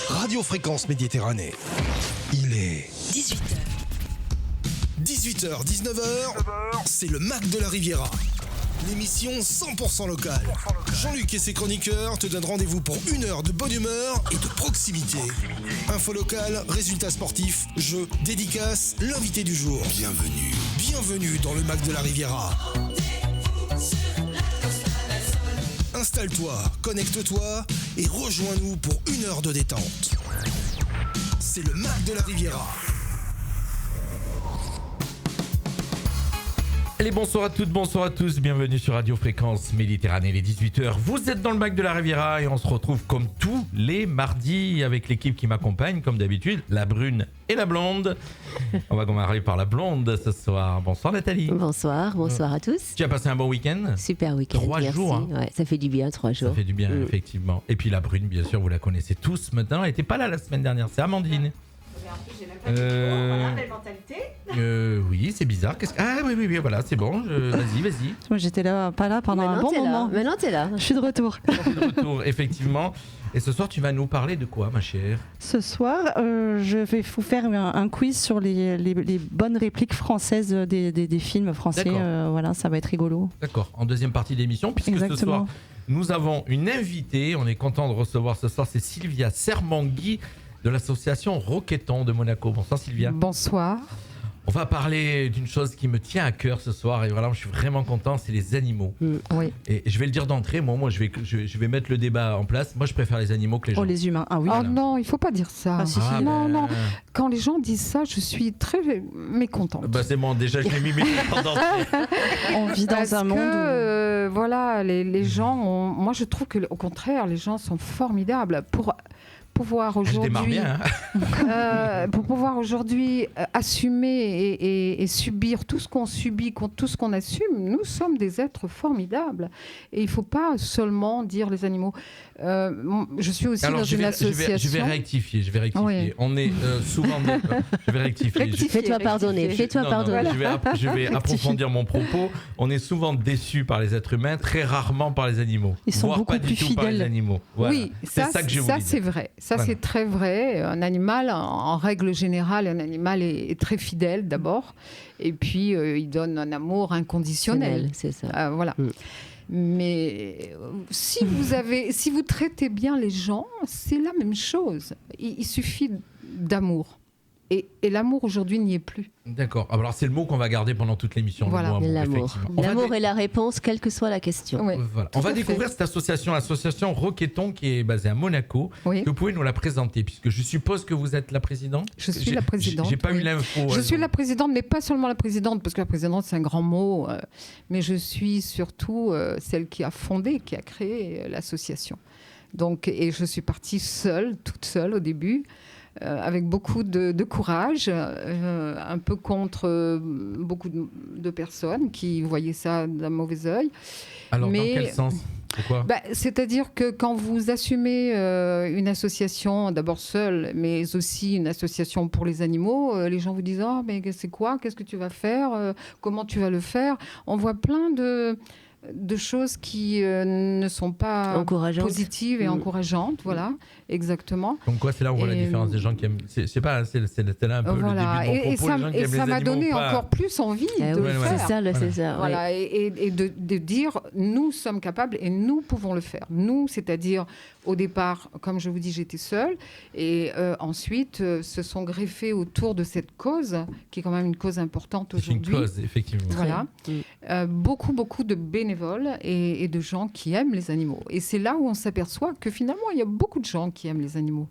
Radio Fréquence Méditerranée. Il est 18h. 18h, 19h, c'est le Mac de la Riviera. L'émission 100% locale. Jean-Luc et ses chroniqueurs te donnent rendez-vous pour une heure de bonne humeur et de proximité. Info locale, résultats sportifs, jeux, dédicaces, l'invité du jour. Bienvenue dans le Mac de la Riviera. Installe-toi, connecte-toi et rejoins-nous pour une heure de détente. C'est le Mac de la Riviera. Allez, bonsoir à toutes, bonsoir à tous, bienvenue sur Radio Fréquence Méditerranée, les 18h. Vous êtes dans le Mac de la Riviera et on se retrouve comme tous les mardis avec l'équipe qui m'accompagne, comme d'habitude, la brune et la blonde. On va commencer par la blonde ce soir. Bonsoir Nathalie. Bonsoir à tous. Tu as passé un bon week-end ? Super week-end. 3 merci. jours. Hein. Ouais, ça fait du bien, 3 jours. Ça fait du bien, effectivement. Et puis la brune, bien sûr, vous la connaissez tous maintenant. Elle n'était pas là la semaine dernière, c'est Amandine. Voilà, belle mentalité. Oui, c'est bizarre. Ah oui, voilà, c'est bon. Vas-y. Moi, j'étais là, pas là pendant un bon moment. Maintenant, t'es là. Je suis de retour. De retour, effectivement. Et ce soir, tu vas nous parler de quoi, ma chère ? Ce soir, je vais vous faire un quiz sur les bonnes répliques françaises des films français. Voilà, ça va être rigolo. D'accord. En deuxième partie de l'émission, puisque Exactement. Ce soir, nous avons une invitée. On est content de recevoir ce soir, c'est Sylvia Sermangui de l'association Roqueton de Monaco. Bonsoir Sylvia. Bonsoir. On va parler d'une chose qui me tient à cœur ce soir et voilà, je suis vraiment content, c'est les animaux. Oui. Et je vais le dire d'entrée, moi je vais mettre le débat en place. Moi je préfère les animaux que les gens. Oh, les humains. Ah oui. Oh non, il faut pas dire ça. Ah, si, si. Non. Quand les gens disent ça, je suis très mécontente. Bah c'est bon, déjà je l'ai mis pendant. On vit dans un monde où... voilà, les gens moi je trouve que au contraire, les gens sont formidables pour pouvoir aujourd'hui, pour pouvoir aujourd'hui assumer et subir tout ce qu'on subit, tout ce qu'on assume, nous sommes des êtres formidables. Et il ne faut pas seulement dire les animaux. Je suis aussi dans une association. Je vais rectifier. Oui. On est souvent. Je vais rectifier. Fais-toi pardonner. Voilà. Je vais approfondir mon propos. On est souvent déçus par les êtres humains, très rarement par les animaux. Ils sont voire beaucoup pas plus du tout par les fidèles. animaux. Voilà. Oui, c'est ça que je voulais dire. C'est vrai. Ça, voilà. C'est très vrai. Un animal, en règle générale, un animal est très fidèle d'abord. Et puis, il donne un amour inconditionnel. C'est ça. Voilà. Mais si vous traitez bien les gens, c'est la même chose. Il suffit d'amour. Et l'amour aujourd'hui n'y est plus. D'accord. Alors c'est le mot qu'on va garder pendant toute l'émission. Voilà. L'amour. L'amour est la réponse, quelle que soit la question. Oui, voilà. On va découvrir cette association, l'association Roqueton, qui est basée à Monaco. Oui. Que vous pouvez nous la présenter, puisque je suppose que vous êtes la présidente. Je suis la présidente. J'ai pas eu l'info. Je suis la présidente, mais pas seulement la présidente, parce que la présidente c'est un grand mot, mais je suis surtout celle qui a fondé, qui a créé l'association. Donc, et je suis partie toute seule au début. Avec beaucoup de courage, un peu contre beaucoup de personnes qui voyaient ça d'un mauvais œil. Alors, dans quel sens ? Pourquoi ? C'est-à-dire que quand vous assumez une association, d'abord seule, mais aussi une association pour les animaux, les gens vous disent « Oh, mais c'est quoi ? Qu'est-ce que tu vas faire ? Comment tu vas le faire ?» On voit plein de choses qui ne sont pas positives et encourageantes, voilà, exactement. Donc quoi, c'est là où on voit la différence des gens qui aiment. C'est là un peu le début de mon propos, les gens qui aiment les animaux. Et ça m'a donné encore plus envie de le faire. C'est ça. Voilà, et de dire, nous sommes capables et nous pouvons le faire. Nous, c'est-à-dire, au départ, comme je vous dis, j'étais seule, et ensuite, se sont greffés autour de cette cause, qui est quand même une cause importante aujourd'hui. C'est une cause, effectivement. Voilà. Beaucoup de bénévoles et de gens qui aiment les animaux. Et c'est là où on s'aperçoit que finalement, il y a beaucoup de gens qui aiment les animaux.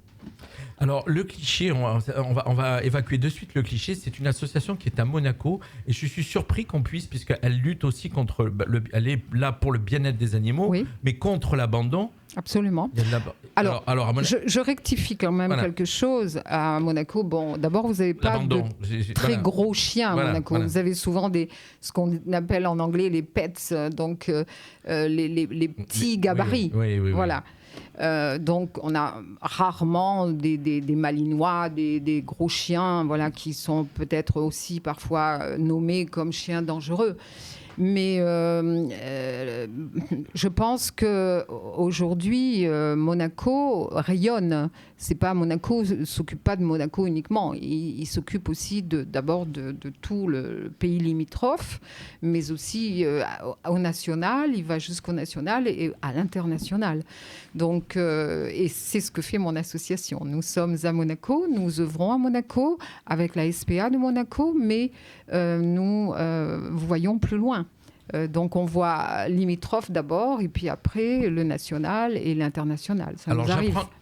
Alors, le cliché, on va évacuer de suite le cliché. C'est une association qui est à Monaco et je suis surpris qu'on puisse, puisqu'elle lutte aussi contre... elle est là pour le bien-être des animaux, oui, mais contre l'abandon. Absolument. Alors je rectifie quand même quelque chose. À Monaco, bon, d'abord, vous n'avez pas de très gros chiens à Monaco. Vous avez souvent ce qu'on appelle en anglais les pets, donc les petits gabarits. Oui. Voilà. Donc, on a rarement des malinois, des gros chiens, voilà, qui sont peut-être aussi parfois nommés comme chiens dangereux. Mais je pense qu'aujourd'hui, Monaco rayonne. C'est pas Monaco s'occupe pas de Monaco uniquement. Il s'occupe aussi d'abord de tout le pays limitrophe, mais aussi au national. Il va jusqu'au national et à l'international. Donc, et c'est ce que fait mon association. Nous sommes à Monaco, nous œuvrons à Monaco avec la SPA de Monaco, mais nous voyons plus loin. Donc on voit limitrophe d'abord, et puis après le national et l'international. Alors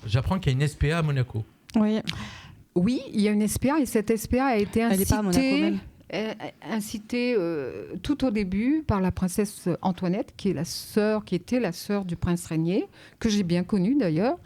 j'apprends qu'il y a une SPA à Monaco. Oui, il y a une SPA, et cette SPA a été incitée, elle n'est pas à Monaco même. incitée tout au début par la princesse Antoinette, qui était la sœur du prince Régnier, que j'ai bien connue d'ailleurs.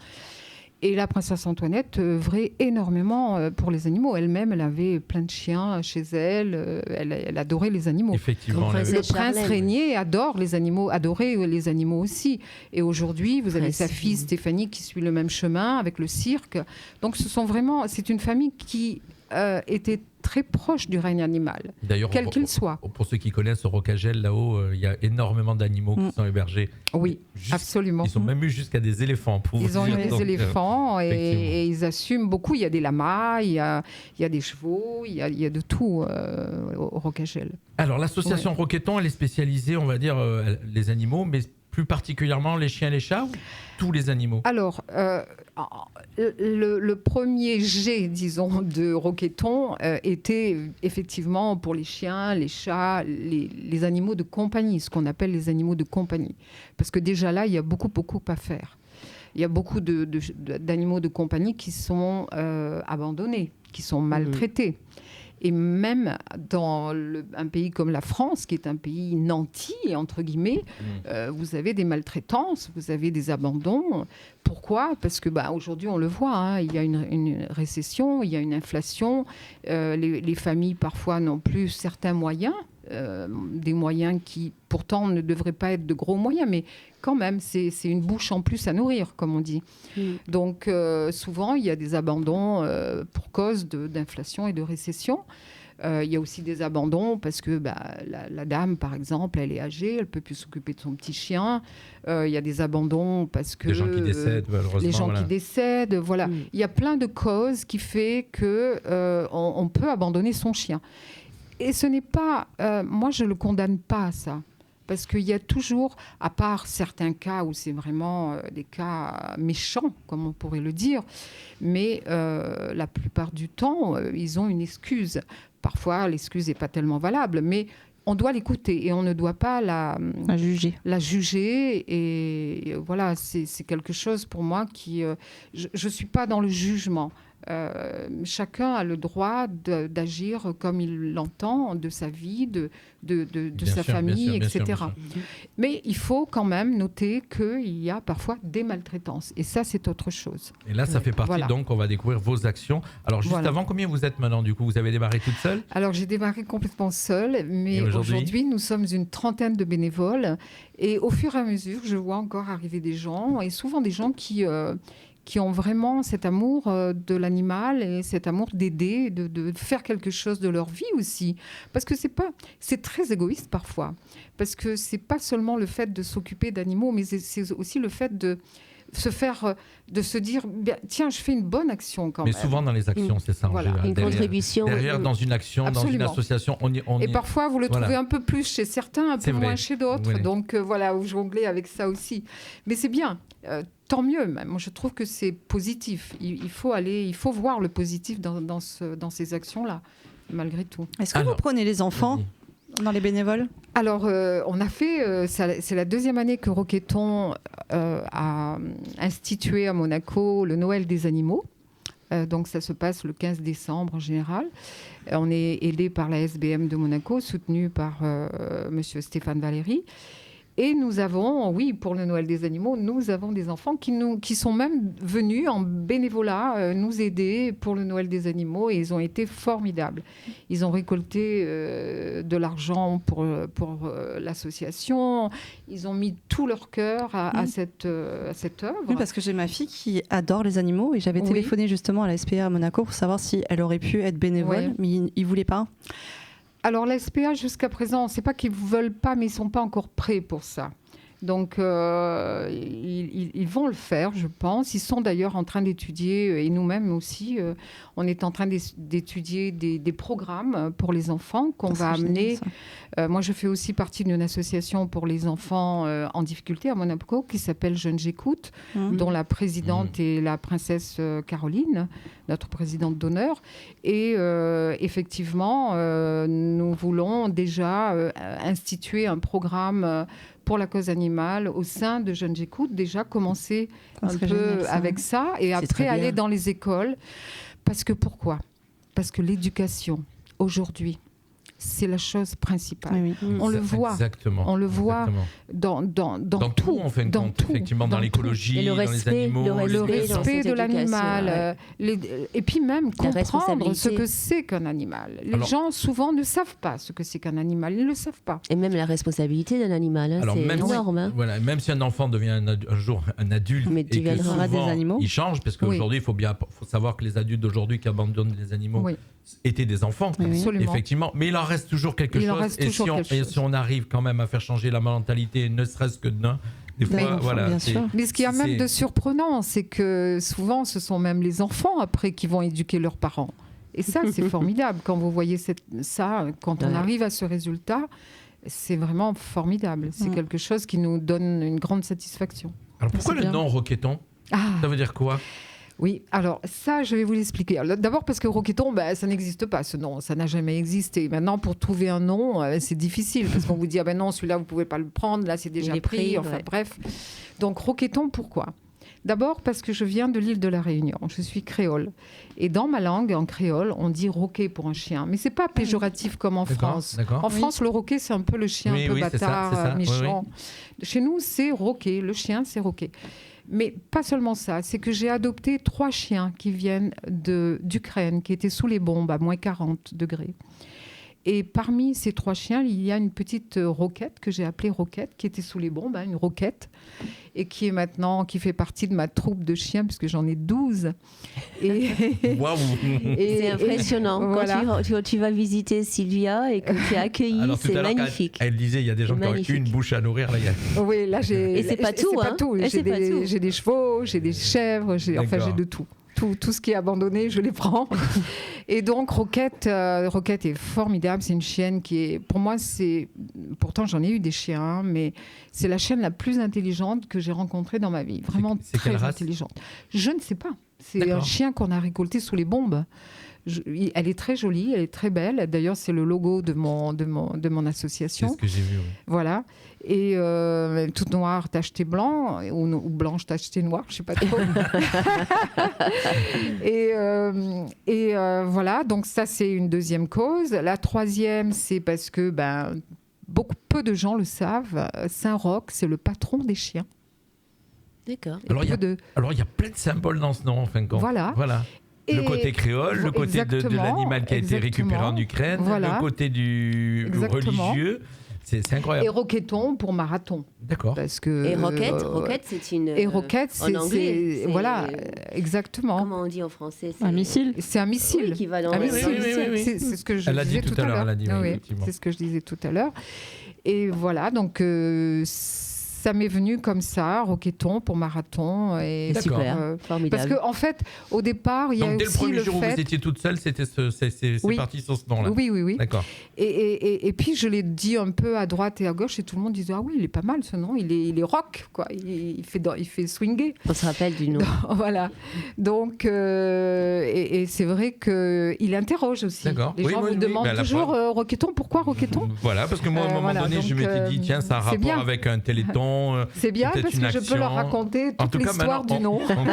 Et la princesse Antoinette œuvrait énormément pour les animaux. Elle-même, elle avait plein de chiens chez elle. Elle adorait les animaux. Effectivement. Le prince Régnier adorait les animaux aussi. Et aujourd'hui, vous avez sa fille Stéphanie qui suit le même chemin avec le cirque. Donc, c'est une famille qui était très proche du règne animal, d'ailleurs, quel qu'il soit. Pour ceux qui connaissent au Rocagel, là-haut, il y a énormément d'animaux qui sont hébergés. Oui, absolument. Ils ont même eu jusqu'à des éléphants. Ils ont eu des éléphants et ils assument beaucoup. Il y a des lamas, il y a des chevaux, il y a de tout au Rocagel. Alors, l'association Roqueton, elle est spécialisée, on va dire, les animaux, mais plus particulièrement les chiens et les chats, ou tous les animaux? Alors, le premier jet, disons, de Roqueton était effectivement pour les chiens, les chats, les animaux de compagnie, ce qu'on appelle les animaux de compagnie. Parce que déjà là, il y a beaucoup à faire. Il y a beaucoup d'animaux de compagnie qui sont abandonnés, qui sont maltraités. Et même dans un pays comme la France, qui est un pays nanti, entre guillemets, vous avez des maltraitances, vous avez des abandons. Pourquoi ? Parce que aujourd'hui, on le voit, il y a une récession, il y a une inflation. Les familles, parfois, n'ont plus certains moyens. Des moyens qui pourtant ne devraient pas être de gros moyens, mais quand même c'est une bouche en plus à nourrir, comme on dit. Donc souvent il y a des abandons pour cause d'inflation et de récession. Il y a aussi des abandons parce que la dame, par exemple, elle est âgée, elle ne peut plus s'occuper de son petit chien. Il y a des abandons parce que... Les gens qui décèdent, malheureusement. Les gens qui décèdent, voilà. Il y a plein de causes qui fait qu'on peut abandonner son chien. Et ce n'est pas... moi, je ne le condamne pas à ça. Parce qu'il y a toujours, à part certains cas où c'est vraiment des cas méchants, comme on pourrait le dire, mais la plupart du temps, ils ont une excuse. Parfois, l'excuse n'est pas tellement valable, mais on doit l'écouter et on ne doit pas la juger. Et voilà, c'est quelque chose pour moi qui... je ne suis pas dans le jugement. Chacun a le droit d'agir comme il l'entend, de sa vie, de sa famille, etc. Bien sûr. Mais il faut quand même noter qu'il y a parfois des maltraitances. Et ça, c'est autre chose. Et là, ça fait partie, donc, on va découvrir vos actions. Alors, juste avant, combien vous êtes maintenant, du coup? Vous avez démarré toute seule? Alors, j'ai démarré complètement seule. Mais aujourd'hui, nous sommes une trentaine de bénévoles. Et au fur et à mesure, je vois encore arriver des gens, et souvent des gens qui ont vraiment cet amour de l'animal et cet amour d'aider, de faire quelque chose de leur vie aussi. Parce que c'est très égoïste parfois. Parce que c'est pas seulement le fait de s'occuper d'animaux, mais c'est aussi le fait de se dire, tiens, je fais une bonne action quand même. Mais souvent dans les actions, c'est ça. Voilà, une contribution. Derrière, dans une action, Absolument. Dans une association, Et parfois, vous le trouvez un peu plus chez certains, un peu moins chez d'autres. Oui. Donc voilà, vous jonglez avec ça aussi. Mais c'est bien. Tant mieux, moi je trouve que c'est positif. Il faut voir le positif dans ces actions-là, malgré tout. Est-ce que vous prenez les enfants dans les bénévoles? Alors, on a fait, c'est la deuxième année que Roqueton a institué à Monaco le Noël des animaux. Donc ça se passe le 15 décembre en général. On est aidé par la SBM de Monaco, soutenu par monsieur Stéphane Valéry. Et nous avons, pour le Noël des animaux, nous avons des enfants qui sont même venus en bénévolat nous aider pour le Noël des animaux, et ils ont été formidables. Ils ont récolté de l'argent pour l'association. Ils ont mis tout leur cœur à cette œuvre. Oui, parce que j'ai ma fille qui adore les animaux, et j'avais téléphoné justement à la SPA à Monaco pour savoir si elle aurait pu être bénévole, mais ils ne voulaient pas. Alors, la SPA, jusqu'à présent, c'est pas qu'ils ne veulent pas, mais ils ne sont pas encore prêts pour ça. Donc, ils vont le faire, je pense. Ils sont d'ailleurs en train d'étudier, et nous-mêmes aussi, on est en train d'étudier des programmes pour les enfants qu'on va amener. Moi, je fais aussi partie d'une association pour les enfants en difficulté à Monaco qui s'appelle Jeunes J'écoute, dont la présidente est la princesse Caroline, notre présidente d'honneur. Et effectivement, nous voulons déjà instituer un programme pour la cause animale au sein de Jeunes J'écoute, déjà commencer un peu génial, avec ça et après aller dans les écoles. Pourquoi ? Parce que l'éducation, aujourd'hui, c'est la chose principale. Oui. On le voit. Exactement. On le voit dans tout. En fin de compte, effectivement, dans l'écologie, dans les animaux. Le respect de l'animal. Et puis même comprendre ce que c'est qu'un animal. Les gens, souvent, ne savent pas ce que c'est qu'un animal. Ils ne le savent pas. Et même la responsabilité d'un animal, c'est énorme. Voilà, même si un enfant devient un jour un adulte, mais tu et que souvent, des animaux. Il change, parce qu'aujourd'hui, il faut savoir que les adultes d'aujourd'hui qui abandonnent les animaux étaient des enfants, effectivement. Mais il en reste toujours quelque chose. Et si on arrive quand même à faire changer la mentalité, ne serait-ce que d'un, des fois, voilà. Mais ce qu'il y a même de surprenant, c'est que souvent, ce sont même les enfants après qui vont éduquer leurs parents. Et ça, c'est formidable. Quand vous voyez ça, quand on arrive à ce résultat, c'est vraiment formidable. C'est quelque chose qui nous donne une grande satisfaction. Alors pourquoi le nom Roquetton ? Ça veut dire quoi ? Oui, alors ça, je vais vous l'expliquer. D'abord parce que Roquetton, ça n'existe pas, ce nom, ça n'a jamais existé. Maintenant, pour trouver un nom, c'est difficile, parce qu'on vous dit, non, celui-là, vous ne pouvez pas le prendre, là, c'est déjà pris, enfin bref. Donc Roquetton, pourquoi ? D'abord parce que je viens de l'île de la Réunion, je suis créole. Et dans ma langue, en créole, on dit roquet pour un chien. Mais ce n'est pas péjoratif comme en France. En France, le roquet, c'est un peu le chien un peu bâtard, méchant. Chez nous, c'est roquet, le chien, c'est roquet. Mais pas seulement ça, c'est que j'ai adopté 3 chiens qui viennent d'Ukraine, qui étaient sous les bombes à moins 40 degrés. Et parmi ces 3 chiens, il y a une petite roquette que j'ai appelée Roquette, qui était sous les bombes, une roquette, et qui fait partie de ma troupe de chiens, puisque j'en ai 12. Waouh. C'est impressionnant. Voilà. Quand tu vas visiter Sylvia et que tu es accueillie, c'est magnifique. Elle disait, il y a des gens qui ont une bouche à nourrir. Là, Oui, là, j'ai... Et c'est pas tout. J'ai des chevaux, j'ai des chèvres, j'ai de tout. Tout ce qui est abandonné, je les prends. Et donc, Roquette est formidable. C'est une chienne qui est... Pour moi, pourtant, j'en ai eu des chiens, mais c'est la chienne la plus intelligente que j'ai rencontrée dans ma vie. Vraiment très intelligente. Je ne sais pas. C'est un chien qu'on a récolté sous les bombes. Elle est très jolie, elle est très belle. D'ailleurs, c'est le logo de mon association. C'est ce que j'ai vu, oui. Voilà. Et toute noire tachetée blanc, ou blanche tachetée noire, je ne sais pas trop. et voilà, donc ça, c'est une deuxième cause. La troisième, c'est parce que peu de gens le savent, Saint-Roch, c'est le patron des chiens. D'accord. Alors, il y a plein de symboles dans ce nom, en fin de compte. Voilà. Le côté créole, le côté de l'animal qui a été récupéré en Ukraine, le côté du religieux. C'est incroyable. Et Roquetton pour marathon. D'accord. Et Roquette, c'est une... Et Roquette, c'est... En anglais. Voilà, exactement. Comment on dit en français ? Un missile. C'est un missile. Équivalent. Un missile. C'est ce que je disais tout à l'heure. C'est ce que je disais tout à l'heure. Et voilà, donc... ça m'est venu comme ça, Roquetton pour marathon. Et super, formidable. Parce qu'en fait, au départ, il y a aussi le fait... dès le premier jour où vous étiez toute seule, c'est parti sur ce nom-là. Oui. D'accord. Et puis, je l'ai dit un peu à droite et à gauche, et tout le monde disait « Ah oui, il est pas mal ce nom, il est rock, quoi. Il fait swinger. » On se rappelle du nom. Voilà. Donc, et c'est vrai qu'il interroge aussi. D'accord. Les gens me demandent toujours « Roquetton, pourquoi Roquetton ?» Voilà, parce que moi, à un moment donné, je m'étais dit « Tiens, ça a un rapport avec un téléthon. » C'est bien parce que je peux leur raconter toute l'histoire du nom. On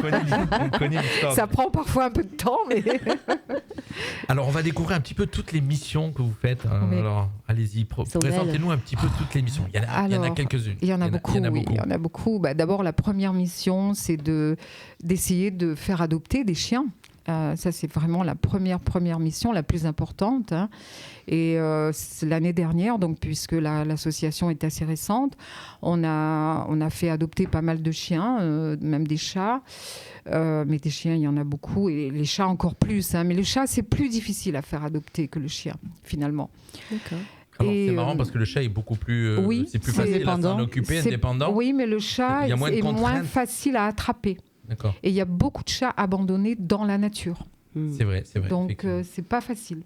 connaît l'histoire. Ça prend parfois un peu de temps, mais... Alors, on va découvrir un petit peu toutes les missions que vous faites. Alors, allez-y, présentez-nous un petit peu toutes les missions. Il y en a quelques-unes. Il y en a beaucoup. D'abord, la première mission, c'est d'essayer de faire adopter des chiens. Ça, c'est vraiment la première mission, la plus importante. Hein. Et l'année dernière, donc, puisque l'association est assez récente, on a fait adopter pas mal de chiens, même des chats. Mais des chiens, il y en a beaucoup. Et les chats encore plus. Hein. Mais le chat, c'est plus difficile à faire adopter que le chien, finalement. D'accord. Alors, c'est marrant parce que le chat est beaucoup plus... c'est plus facile à s'en occuper, indépendant. Oui, mais le chat est moins facile à attraper. D'accord. Et il y a beaucoup de chats abandonnés dans la nature. C'est vrai. Donc, c'est pas facile.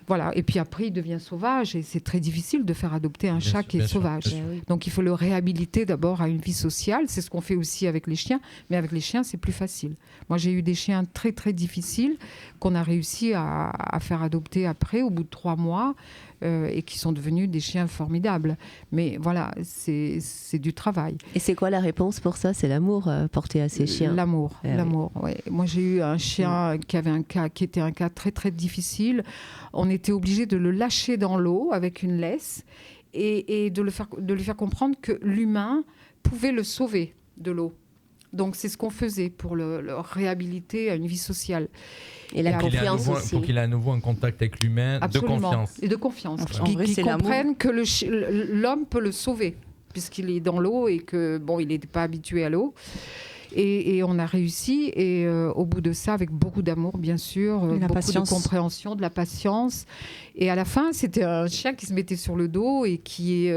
Voilà. Et puis après, il devient sauvage et c'est très difficile de faire adopter un chat qui est sauvage. Donc, il faut le réhabiliter d'abord à une vie sociale. C'est ce qu'on fait aussi avec les chiens. Mais avec les chiens, c'est plus facile. Moi, j'ai eu des chiens très, très difficiles qu'on a réussi à faire adopter après, au bout de 3 mois, et qui sont devenus des chiens formidables. Mais voilà, c'est du travail. Et c'est quoi la réponse pour ça? C'est l'amour porté à ces chiens? L'amour. Ouais. Moi, j'ai eu un chien qui était un cas très, très difficile. On était obligé de le lâcher dans l'eau avec une laisse et de lui faire comprendre que l'humain pouvait le sauver de l'eau. Donc, c'est ce qu'on faisait pour le réhabiliter à une vie sociale. Et la confiance aussi. Pour qu'il ait à nouveau un contact avec l'humain. Absolument. De confiance. Et de confiance. Qu'ils comprennent que l'homme peut le sauver, puisqu'il est dans l'eau et que, il n'était pas habitué à l'eau. Et on a réussi, et au bout de ça, avec beaucoup d'amour, bien sûr, beaucoup de compréhension, de la patience. Et à la fin, c'était un chien qui se mettait sur le dos et qui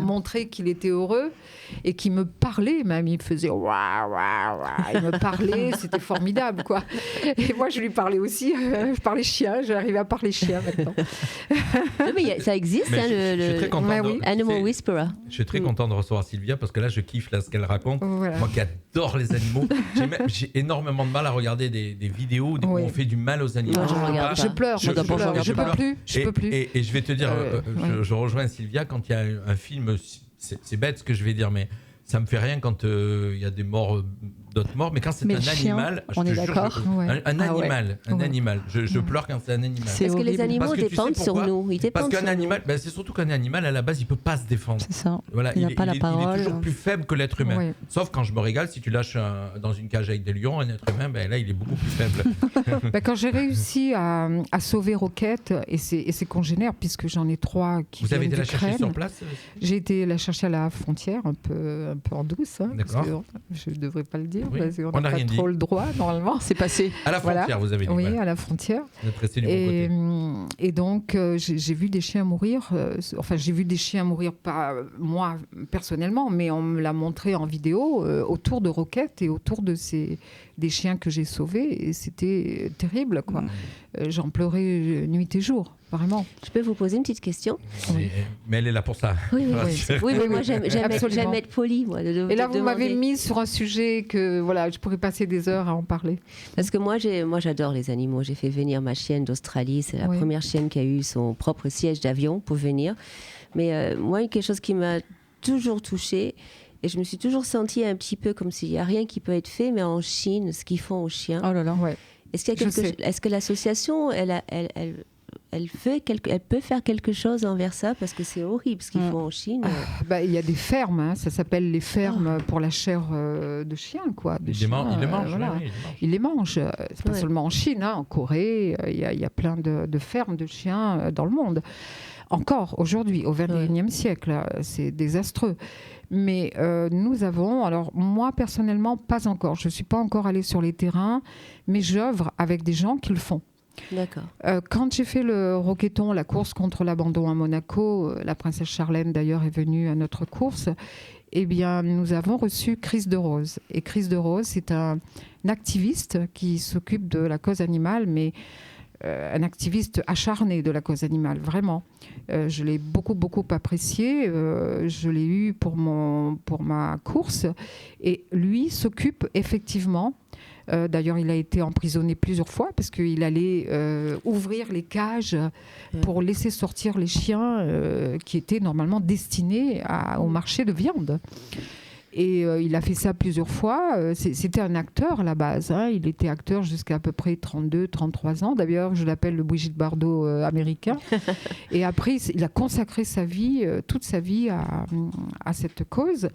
montrait qu'il était heureux et qui me parlait, même. Il faisait waouh, waouh, waouh. Il me parlait, c'était formidable, quoi. Et moi, je lui parlais aussi. Je parlais chien, j'arrivais à parler chien maintenant. Non, mais ça existe, le Animal Whisperer. Je suis très content de recevoir Sylvia parce que là, je kiffe ce qu'elle raconte. Voilà. Moi qui adore les animaux, j'ai énormément de mal à regarder des vidéos où on fait du mal aux animaux. Je pleure, je peux plus. Et je vais te dire, je rejoins Sylvia quand il y a un film, c'est bête ce que je vais dire, mais ça me fait rien quand il y a des morts, d'autres morts, mais quand c'est un animal, on est d'accord. Un animal. Je pleure quand c'est un animal. Parce que les animaux dépendent sur nous. Parce qu'un animal, c'est surtout qu'un animal à la base, il peut pas se défendre. C'est ça. Voilà, il n'a pas la parole. Il est toujours plus faible que l'être humain. Sauf quand je me régale, si tu lâches dans une cage avec des lions, un être humain, là, il est beaucoup plus faible. Quand j'ai réussi à sauver Roquette et ses congénères, puisque j'en ai 3 qui Vous avez été la chercher sur place? J'ai été la chercher à la frontière, un peu en douce. D'accord. Je ne devrais pas le dire. Oui. Parce qu'on n'a pas trop le droit, normalement. C'est passé. À la frontière, vous avez dit. Oui, à la frontière. Vous êtes resté du bon côté. Et donc, j'ai vu des chiens mourir. J'ai vu des chiens mourir, pas moi personnellement, mais on me l'a montré en vidéo autour de Roquette et autour des chiens que j'ai sauvés. Et c'était terrible, quoi. J'en pleurais nuit et jour. Vraiment. Je peux vous poser une petite question? Mais elle est là pour ça. Oui, mais moi j'aime être polie. Et là, vous m'avez mis sur un sujet que je pourrais passer des heures à en parler. Parce que moi j'adore les animaux. J'ai fait venir ma chienne d'Australie. C'est la première chienne qui a eu son propre siège d'avion pour venir. Mais moi, quelque chose qui m'a toujours touchée, et je me suis toujours sentie un petit peu comme s'il n'y a rien qui peut être fait, mais en Chine, ce qu'ils font aux chiens. Oh là là, ouais. Est-ce que l'association, elle peut faire quelque chose envers ça, parce que c'est horrible ce qu'ils font en Chine. Il y a des fermes, ça s'appelle les fermes pour la chair de chien, quoi. Ils les mangent. Voilà. Ils les mangent. C'est pas seulement en Chine, en Corée, il y a plein de fermes de chiens dans le monde. Encore aujourd'hui, au XXIe siècle, c'est désastreux. Mais nous avons, alors moi personnellement, pas encore. Je ne suis pas encore allée sur les terrains, mais j'œuvre avec des gens qui le font. D'accord. Quand j'ai fait le Roquetton, la course contre l'abandon à Monaco, la princesse Charlène d'ailleurs est venue à notre course, eh bien nous avons reçu Chris de Rose. Et Chris de Rose, c'est un activiste qui s'occupe de la cause animale, mais un activiste acharné de la cause animale, vraiment. Je l'ai beaucoup apprécié. Je l'ai eu pour ma course. Et lui s'occupe effectivement... D'ailleurs, il a été emprisonné plusieurs fois parce qu'il allait ouvrir les cages pour laisser sortir les chiens qui étaient normalement destinés au marché de viande. Et il a fait ça plusieurs fois. C'était un acteur à la base. Hein. Il était acteur jusqu'à peu près 32, 33 ans. D'ailleurs, je l'appelle le Brigitte Bardot américain. Et après, il a consacré sa vie, toute sa vie à cette cause.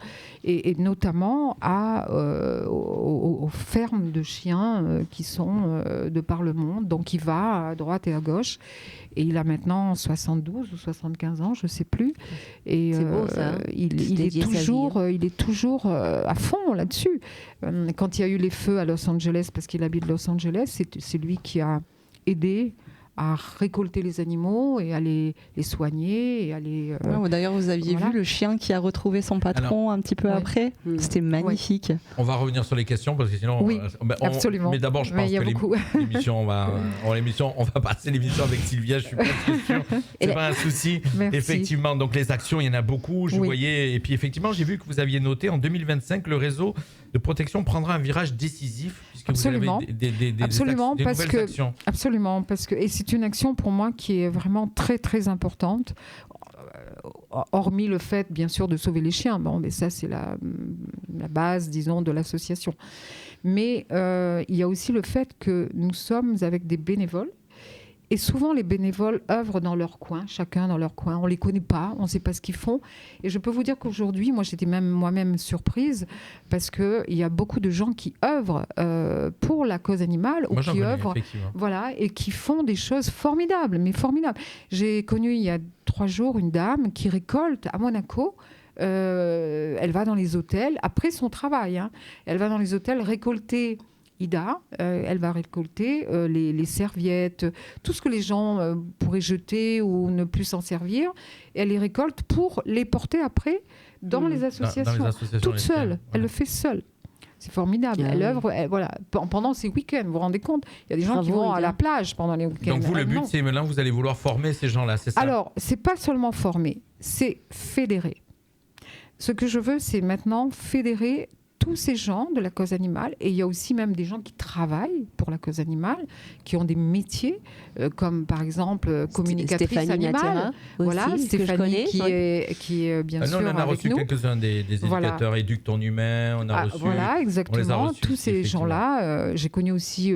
Et notamment aux fermes de chiens qui sont de par le monde. Donc, il va à droite et à gauche. Et il a maintenant 72 ou 75 ans, je ne sais plus. Et c'est beau, ça. Il est toujours à fond là-dessus. Quand il y a eu les feux à Los Angeles, parce qu'il habite Los Angeles, c'est lui qui a aidé à récolter les animaux et à les soigner. Et à les, d'ailleurs, vous aviez vu le chien qui a retrouvé son patron un petit peu après. C'était magnifique. On va revenir sur les questions parce que sinon... Oui, absolument. Mais d'abord, je pense que l'émission, on va passer l'émission avec Sylvia, je suis pas très sûr. C'est pas un souci. Merci. Effectivement, donc les actions, il y en a beaucoup, je voyais. Et puis effectivement, j'ai vu que vous aviez noté en 2025, le réseau de protection prendra un virage décisif puisque absolument. Vous avez des nouvelles actions. Absolument, et c'est une action pour moi qui est vraiment très très importante, hormis le fait bien sûr de sauver les chiens. Bon, mais ça c'est la base, disons, de l'association. Mais il y a aussi le fait que nous sommes avec des bénévoles. Et souvent, les bénévoles œuvrent dans leur coin, chacun dans leur coin. On ne les connaît pas, on ne sait pas ce qu'ils font. Et je peux vous dire qu'aujourd'hui, moi, j'étais moi-même surprise parce qu'il y a beaucoup de gens qui œuvrent pour la cause animale ou qui œuvrent, et qui font des choses formidables, mais formidables. J'ai connu il y a 3 jours une dame qui récolte à Monaco. Elle va dans les hôtels, après son travail, hein, elle va dans les hôtels récolter... Ida, elle va récolter les serviettes, tout ce que les gens pourraient jeter ou ne plus s'en servir. Et elle les récolte pour les porter après dans les associations. Toute seule. Elle le fait seule. C'est formidable. Elle œuvre pendant ses week-ends. Vous vous rendez compte ? Il y a des gens qui vont à la plage pendant les week-ends. Donc vous, le but, c'est maintenant, vous allez vouloir former ces gens-là, c'est ça ? Alors, c'est pas seulement former, c'est fédérer. Ce que je veux, c'est maintenant fédérer tous ces gens de la cause animale, et il y a aussi même des gens qui travaillent pour la cause animale, qui ont des métiers, comme par exemple communicatrice animale. Stéphanie qui est bien sûr avec nous. On a reçu quelques-uns des éducateurs Éduque ton humain, on a reçu... Voilà, exactement, tous ces gens-là. J'ai connu aussi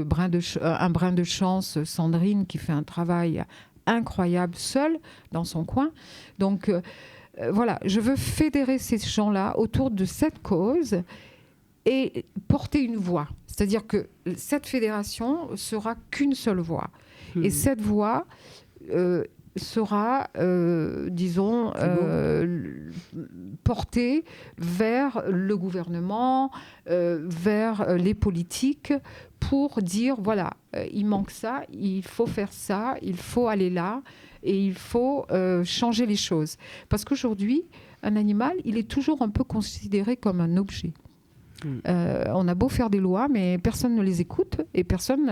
un brin de chance, Sandrine, qui fait un travail incroyable seule dans son coin. Donc voilà, je veux fédérer ces gens-là autour de cette cause et porter une voix. C'est-à-dire que cette fédération sera qu'une seule voix. Et cette voix sera, disons, portée vers le gouvernement, vers les politiques, pour dire, voilà, il manque ça, il faut faire ça, il faut aller là, et il faut changer les choses. Parce qu'aujourd'hui, un animal, il est toujours un peu considéré comme un objet. On a beau faire des lois, mais personne ne les écoute et personne,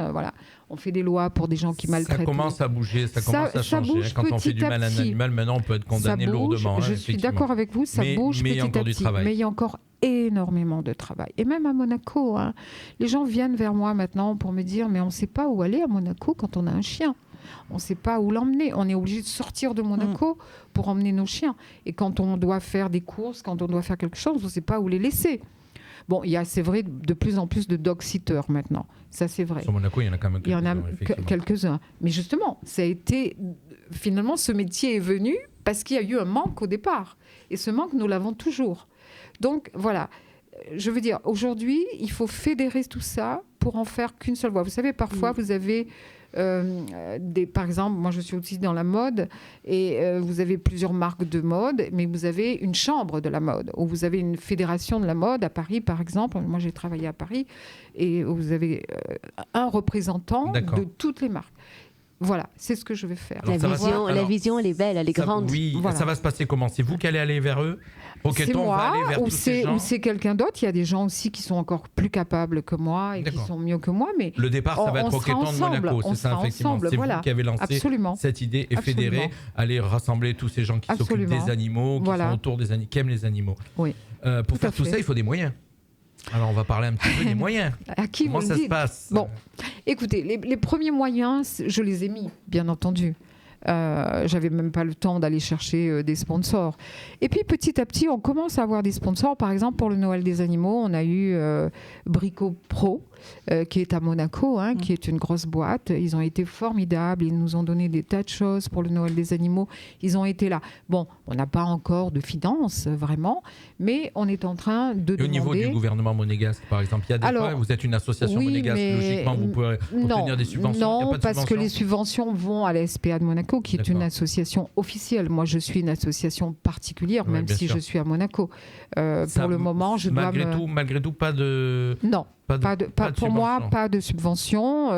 on fait des lois pour des gens qui maltraitent. Ça commence à bouger, ça commence à changer. Quand on fait du mal à un animal, maintenant on peut être condamné lourdement. Je suis d'accord avec vous, ça bouge petit à petit. Mais il y a encore énormément de travail. Et même à Monaco, hein, les gens viennent vers moi maintenant pour me dire, mais on ne sait pas où aller à Monaco quand on a un chien. On ne sait pas où l'emmener. On est obligé de sortir de Monaco pour emmener nos chiens. Et quand on doit faire des courses, quand on doit faire quelque chose, on ne sait pas où les laisser. Bon, il y a, c'est vrai, de plus en plus de dog-sitters maintenant. Ça, c'est vrai. Sur Monaco, il y en a quand même quelques-uns. Il y en a quelques-uns. Mais justement, ça a été... Finalement, ce métier est venu parce qu'il y a eu un manque au départ. Et ce manque, nous l'avons toujours. Donc, voilà. Je veux dire, aujourd'hui, il faut fédérer tout ça pour en faire qu'une seule voix. Vous savez, parfois, vous avez... par exemple, moi je suis aussi dans la mode et vous avez plusieurs marques de mode, mais vous avez une chambre de la mode ou vous avez une fédération de la mode à Paris, par exemple. Moi j'ai travaillé à Paris et vous avez un représentant de toutes les marques. Voilà, c'est ce que je vais faire. Alors, la vision, elle est belle, elle est grande. Oui, voilà. Ça va se passer comment ? C'est vous qui allez aller vers eux ? C'est moi, ou c'est quelqu'un d'autre. Il y a des gens aussi qui sont encore plus capables que moi et qui sont mieux que moi. Mais le départ, ça va être Roqueton de Monaco, c'est ça, effectivement. C'est vous qui avez lancé cette idée et fédéré, aller rassembler tous ces gens qui s'occupent des animaux, qui sont autour des animaux, qui aiment les animaux. Oui. Pour faire tout ça, il faut des moyens. Alors, on va parler un petit peu des moyens. À qui Comment ça se passe ? Bon, écoutez, les premiers moyens, je les ai mis, bien entendu. J'avais même pas le temps d'aller chercher des sponsors. Et puis petit à petit, on commence à avoir des sponsors. Par exemple, pour le Noël des animaux, on a eu Brico Pro, qui est à Monaco, qui est une grosse boîte. Ils ont été formidables. Ils nous ont donné des tas de choses pour le Noël des animaux. Ils ont été là. Bon, on n'a pas encore de finances, vraiment, mais on est en train de demander... Au niveau du gouvernement monégasque, par exemple, il y a des fois, vous êtes une association monégasque, logiquement, vous pouvez obtenir des subventions. Non, parce que les subventions vont à la SPA de Monaco, qui est une association officielle. Moi, je suis une association particulière, même si je suis à Monaco. Pour le moment, je dois malgré tout, pas de... Non. Pour moi, pas de subvention.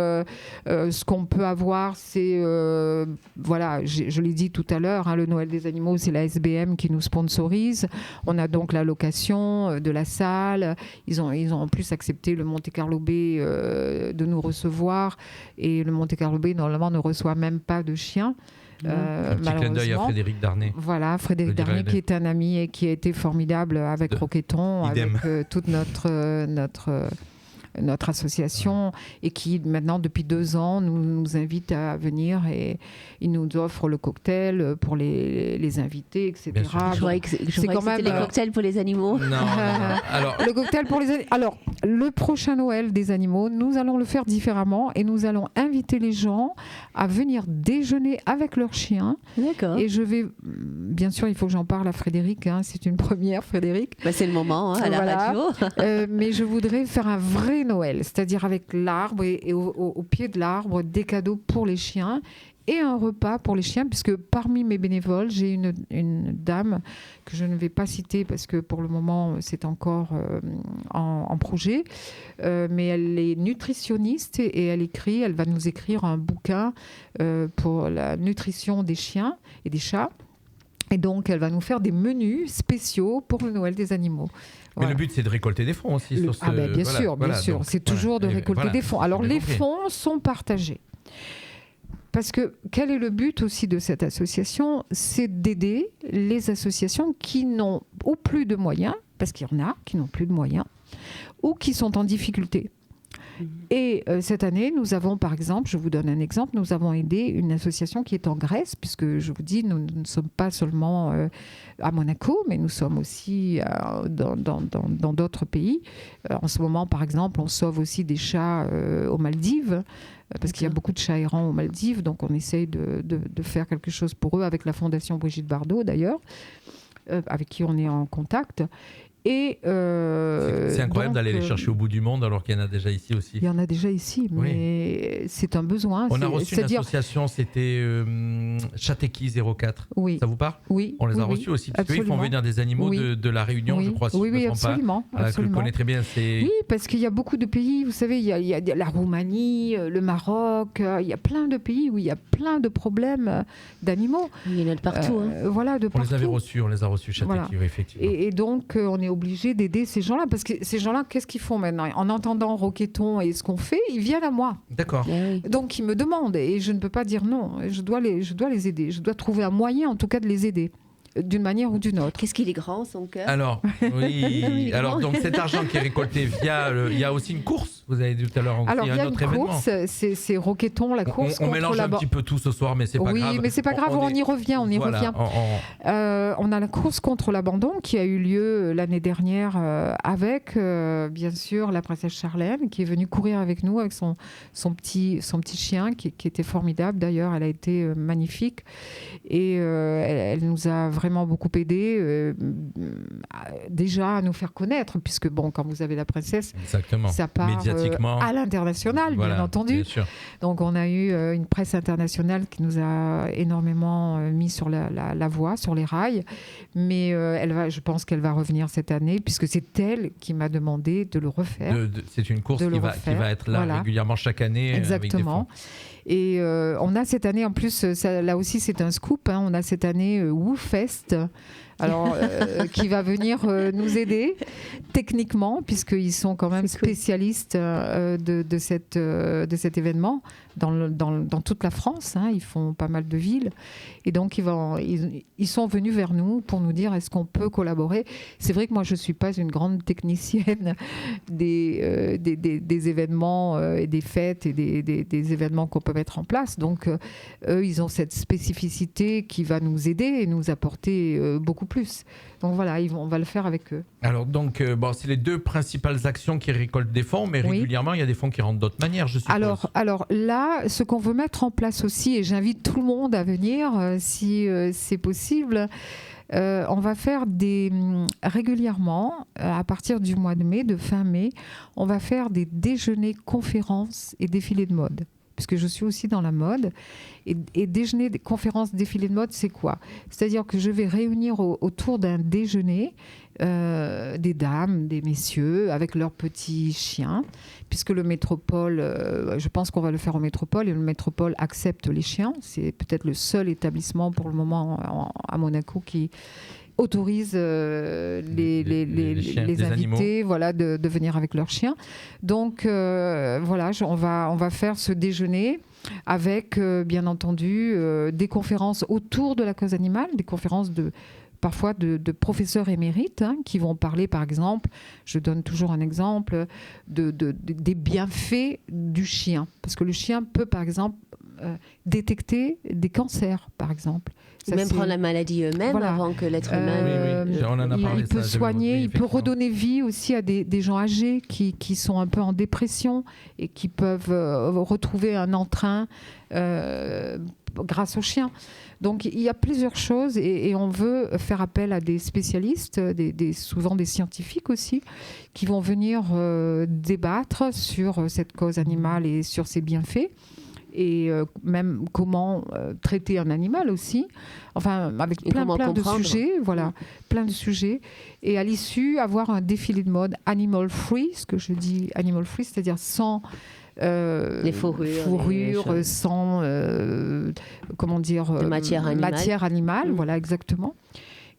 Ce qu'on peut avoir, c'est, je l'ai dit tout à l'heure, le Noël des animaux, c'est la SBM qui nous sponsorise. On a donc la location de la salle. Ils ont en plus accepté le Monte Carlo Bay de nous recevoir. Et le Monte Carlo Bay, normalement, ne reçoit même pas de chiens. Un petit clin d'œil à Frédéric Darnay. Voilà, Frédéric Darnay qui est un ami et qui a été formidable avec Roqueton, avec toute notre association, et qui maintenant depuis 2 ans nous invite à venir, et il nous offre le cocktail pour les invités, etc. Je croyais que c'était les cocktails pour les animaux. Non. Alors... Le cocktail pour les animaux. Alors, le prochain Noël des animaux, nous allons le faire différemment, et nous allons inviter les gens à venir déjeuner avec leurs chiens. D'accord. Et je vais, bien sûr, il faut que j'en parle à Frédéric, c'est une première, Frédéric. C'est le moment, à la radio. Mais je voudrais faire un vrai Noël, c'est-à-dire avec l'arbre et au pied de l'arbre, des cadeaux pour les chiens et un repas pour les chiens, puisque parmi mes bénévoles, j'ai une dame que je ne vais pas citer parce que pour le moment c'est encore en projet, mais elle est nutritionniste et elle va nous écrire un bouquin pour la nutrition des chiens et des chats. Et donc, elle va nous faire des menus spéciaux pour le Noël des animaux. Mais le but, c'est de récolter des fonds aussi. Sur ce... bien sûr. Donc, c'est toujours de récolter des fonds. Alors, les fonds sont partagés. Parce que quel est le but aussi de cette association ? C'est d'aider les associations qui n'ont ou plus de moyens, parce qu'il y en a qui n'ont plus de moyens, ou qui sont en difficulté. Et cette année, nous avons, par exemple, je vous donne un exemple, nous avons aidé une association qui est en Grèce, puisque je vous dis, nous ne sommes pas seulement à Monaco, mais nous sommes aussi dans d'autres pays. En ce moment, par exemple, on sauve aussi des chats aux Maldives, parce qu'il y a beaucoup de chats errants aux Maldives, donc on essaye de faire quelque chose pour eux, avec la Fondation Brigitte Bardot d'ailleurs, avec qui on est en contact. Et c'est incroyable d'aller les chercher au bout du monde alors qu'il y en a déjà ici aussi. Il y en a déjà ici, mais c'est un besoin. On a reçu une association, c'était Chateki 04. Oui. Ça vous parle ? Oui. On les a reçus aussi, parce qu'ils font venir des animaux de la Réunion, je crois, si je ne me trompe absolument, pas. Absolument. Que je connais très bien. Oui, parce qu'il y a beaucoup de pays, vous savez, il y a la Roumanie, le Maroc, il y a plein de pays où il y a plein de problèmes d'animaux. Il y en a de partout. Voilà, de partout. On les a reçus, Chateki, effectivement. Et donc, on est obligé d'aider ces gens-là, parce que ces gens-là, qu'est-ce qu'ils font maintenant ? En entendant Roqueton et ce qu'on fait, ils viennent à moi. D'accord. Donc ils me demandent, et je ne peux pas dire non. Je dois les aider. Je dois trouver un moyen, en tout cas, de les aider d'une manière ou d'une autre. Qu'est-ce qu'il est grand, son cœur ? Alors, oui. Alors, donc cet argent qui est récolté il y a aussi une course. Vous avez dit tout à l'heure, alors, un autre événement. Course, c'est Roqueton, la course on mélange un petit peu tout ce soir, mais c'est pas grave. Oui, mais c'est pas grave, on y revient, on y revient. On a la course contre l'abandon qui a eu lieu l'année dernière avec, bien sûr, la princesse Charlène qui est venue courir avec nous, avec son petit chien qui était formidable. D'ailleurs, elle a été magnifique et elle nous a vraiment beaucoup aidé déjà à nous faire connaître, puisque bon, quand vous avez la princesse, exactement, ça part médiatiquement à l'international, bien entendu. Bien sûr. Donc on a eu une presse internationale qui nous a énormément mis sur la voie, sur les rails, mais je pense qu'elle va revenir cette année, puisque c'est elle qui m'a demandé de le refaire. C'est une course qui va être là régulièrement chaque année. Exactement. Et on a cette année, en plus, là aussi c'est un scoop, on a cette année WooFest Alors, qui va venir nous aider techniquement, puisqu'ils sont quand même spécialistes de cet événement dans toute la France. Hein, ils font pas mal de villes. Et donc, ils sont venus vers nous pour nous dire est-ce qu'on peut collaborer. C'est vrai que moi, je ne suis pas une grande technicienne des événements et des fêtes et des événements qu'on peut mettre en place. Donc, eux, ils ont cette spécificité qui va nous aider et nous apporter beaucoup plus. Donc voilà, on va le faire avec eux. Alors donc, c'est les deux principales actions qui récoltent des fonds, mais régulièrement, il y a des fonds qui rentrent d'autres manières, je suppose. Alors là, ce qu'on veut mettre en place aussi, et j'invite tout le monde à venir si c'est possible, on va faire régulièrement, à partir du mois de mai, de fin mai, on va faire des déjeuners, conférences et défilés de mode. Puisque je suis aussi dans la mode. Et déjeuner, conférences, défilés de mode, c'est quoi ? C'est-à-dire que je vais réunir autour d'un déjeuner des dames, des messieurs, avec leurs petits chiens, puisque le Métropole, je pense qu'on va le faire au Métropole, et le Métropole accepte les chiens. C'est peut-être le seul établissement pour le moment à Monaco qui autorise les invités de venir avec leurs chiens. Donc on va faire ce déjeuner avec bien entendu des conférences autour de la cause animale, des conférences parfois de professeurs émérites qui vont parler, par exemple, je donne toujours un exemple, des bienfaits du chien. Parce que le chien peut, par exemple, détecter des cancers, par exemple. Même prendre la maladie eux-mêmes avant que l'être humain... On en a parlé, il peut soigner, il peut redonner vie aussi à des gens âgés qui sont un peu en dépression et qui peuvent retrouver un entrain grâce au chien. Donc il y a plusieurs choses et on veut faire appel à des spécialistes, souvent des scientifiques aussi, qui vont venir débattre sur cette cause animale et sur ses bienfaits. Et même comment traiter un animal aussi, enfin avec plein de sujets, plein de sujets. Et à l'issue, avoir un défilé de mode animal free, ce que je dis animal free, c'est-à-dire sans les fourrures, sans de matière animale. Voilà, exactement.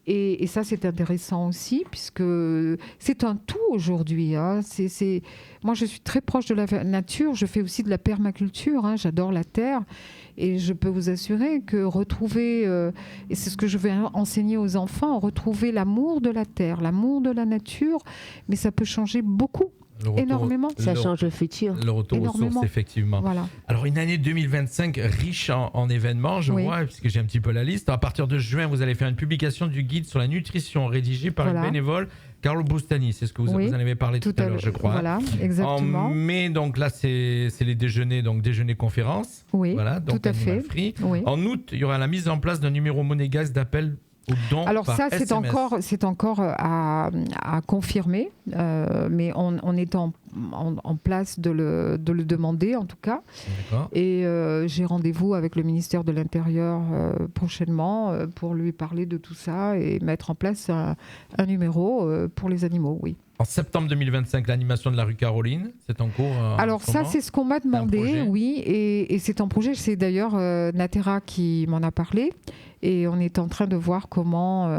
Et ça, c'est intéressant aussi, puisque c'est un tout aujourd'hui. Hein. Moi, je suis très proche de la nature. Je fais aussi de la permaculture. Hein. J'adore la terre. Et je peux vous assurer que retrouver, et c'est ce que je vais enseigner aux enfants, retrouver l'amour de la terre, l'amour de la nature, mais ça peut changer beaucoup. Énormément. Ça change le futur. Le retour aux sources, effectivement. Voilà. Alors, une année 2025 riche en événements, je vois, puisque j'ai un petit peu la liste. À partir de juin, vous allez faire une publication du guide sur la nutrition rédigé par une bénévole, Carlo Bustani. C'est ce que vous en avez parlé tout à l'heure, je crois. Voilà, exactement. En mai, donc là, c'est les déjeuners, donc déjeuner-conférences. Oui, voilà, donc tout à fait. Oui. En août, il y aura la mise en place d'un numéro monégasque d'appel. Alors ça, c'est encore à confirmer, mais on est en place de le demander en tout cas. D'accord. Et j'ai rendez-vous avec le ministère de l'Intérieur prochainement pour lui parler de tout ça et mettre en place un numéro pour les animaux, oui. En septembre 2025, l'animation de la rue Caroline, c'est en cours. Alors ça, c'est ce qu'on m'a demandé, oui, et c'est un projet. C'est d'ailleurs Natera qui m'en a parlé, et on est en train de voir comment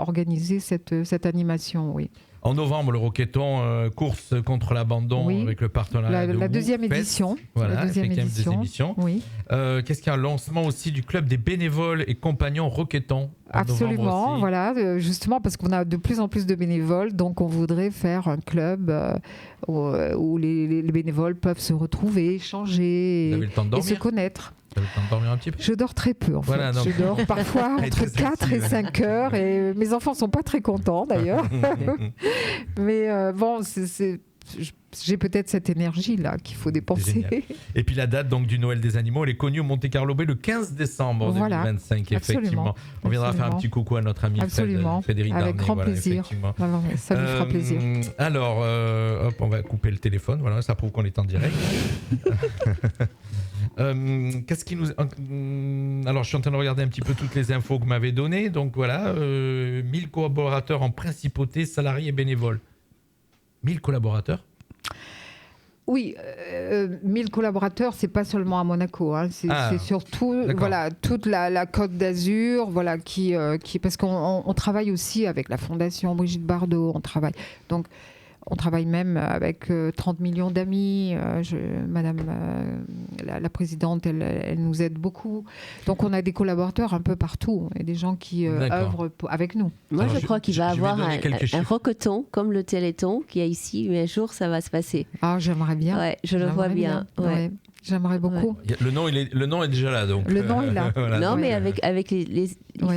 organiser cette animation, oui. En novembre, le Roquetton, course contre l'abandon avec le partenariat de la deuxième édition. Voilà, la deuxième édition. Oui. Qu'est-ce qu'il y a un lancement aussi du club des bénévoles et compagnons Roquetton. Absolument, voilà, justement parce qu'on a de plus en plus de bénévoles, donc on voudrait faire un club où les bénévoles peuvent se retrouver, échanger et se connaître. Vous avez le temps de dormir un petit peu ? Je dors très peu en fait. Voilà, donc... Je dors parfois entre 4 et 5 heures et mes enfants ne sont pas très contents d'ailleurs. Mais j'ai peut-être cette énergie-là qu'il faut dépenser. Et puis la date donc, du Noël des animaux, elle est connue au Monte Carlo Bay le 15 décembre 2025, effectivement. On viendra faire un petit coucou à notre ami Frédéric Darnay. Avec grand plaisir. Ça lui fera plaisir. Alors, on va couper le téléphone, voilà, ça prouve qu'on est en direct. Qu'est-ce qui nous... Alors, je suis en train de regarder un petit peu toutes les infos que vous m'avez données. Donc voilà, 1000 collaborateurs en principauté, salariés et bénévoles. 1000 collaborateurs ? Oui, 1000 collaborateurs, c'est pas seulement à Monaco, hein, c'est surtout toute la Côte d'Azur, qui parce qu'on travaille aussi avec la Fondation Brigitte Bardot, on travaille même avec 30 millions d'amis. Madame la présidente, elle nous aide beaucoup. Donc, on a des collaborateurs un peu partout et des gens qui œuvrent avec nous. Moi, je crois qu'il va y avoir un roqueton comme le Téléthon qu'il y a ici, mais un jour, ça va se passer. Ah, j'aimerais bien. Ouais, je le vois bien. Ouais. J'aimerais beaucoup. Ouais. Le nom est déjà là, donc. Le nom est là. Voilà. Non, mais avec les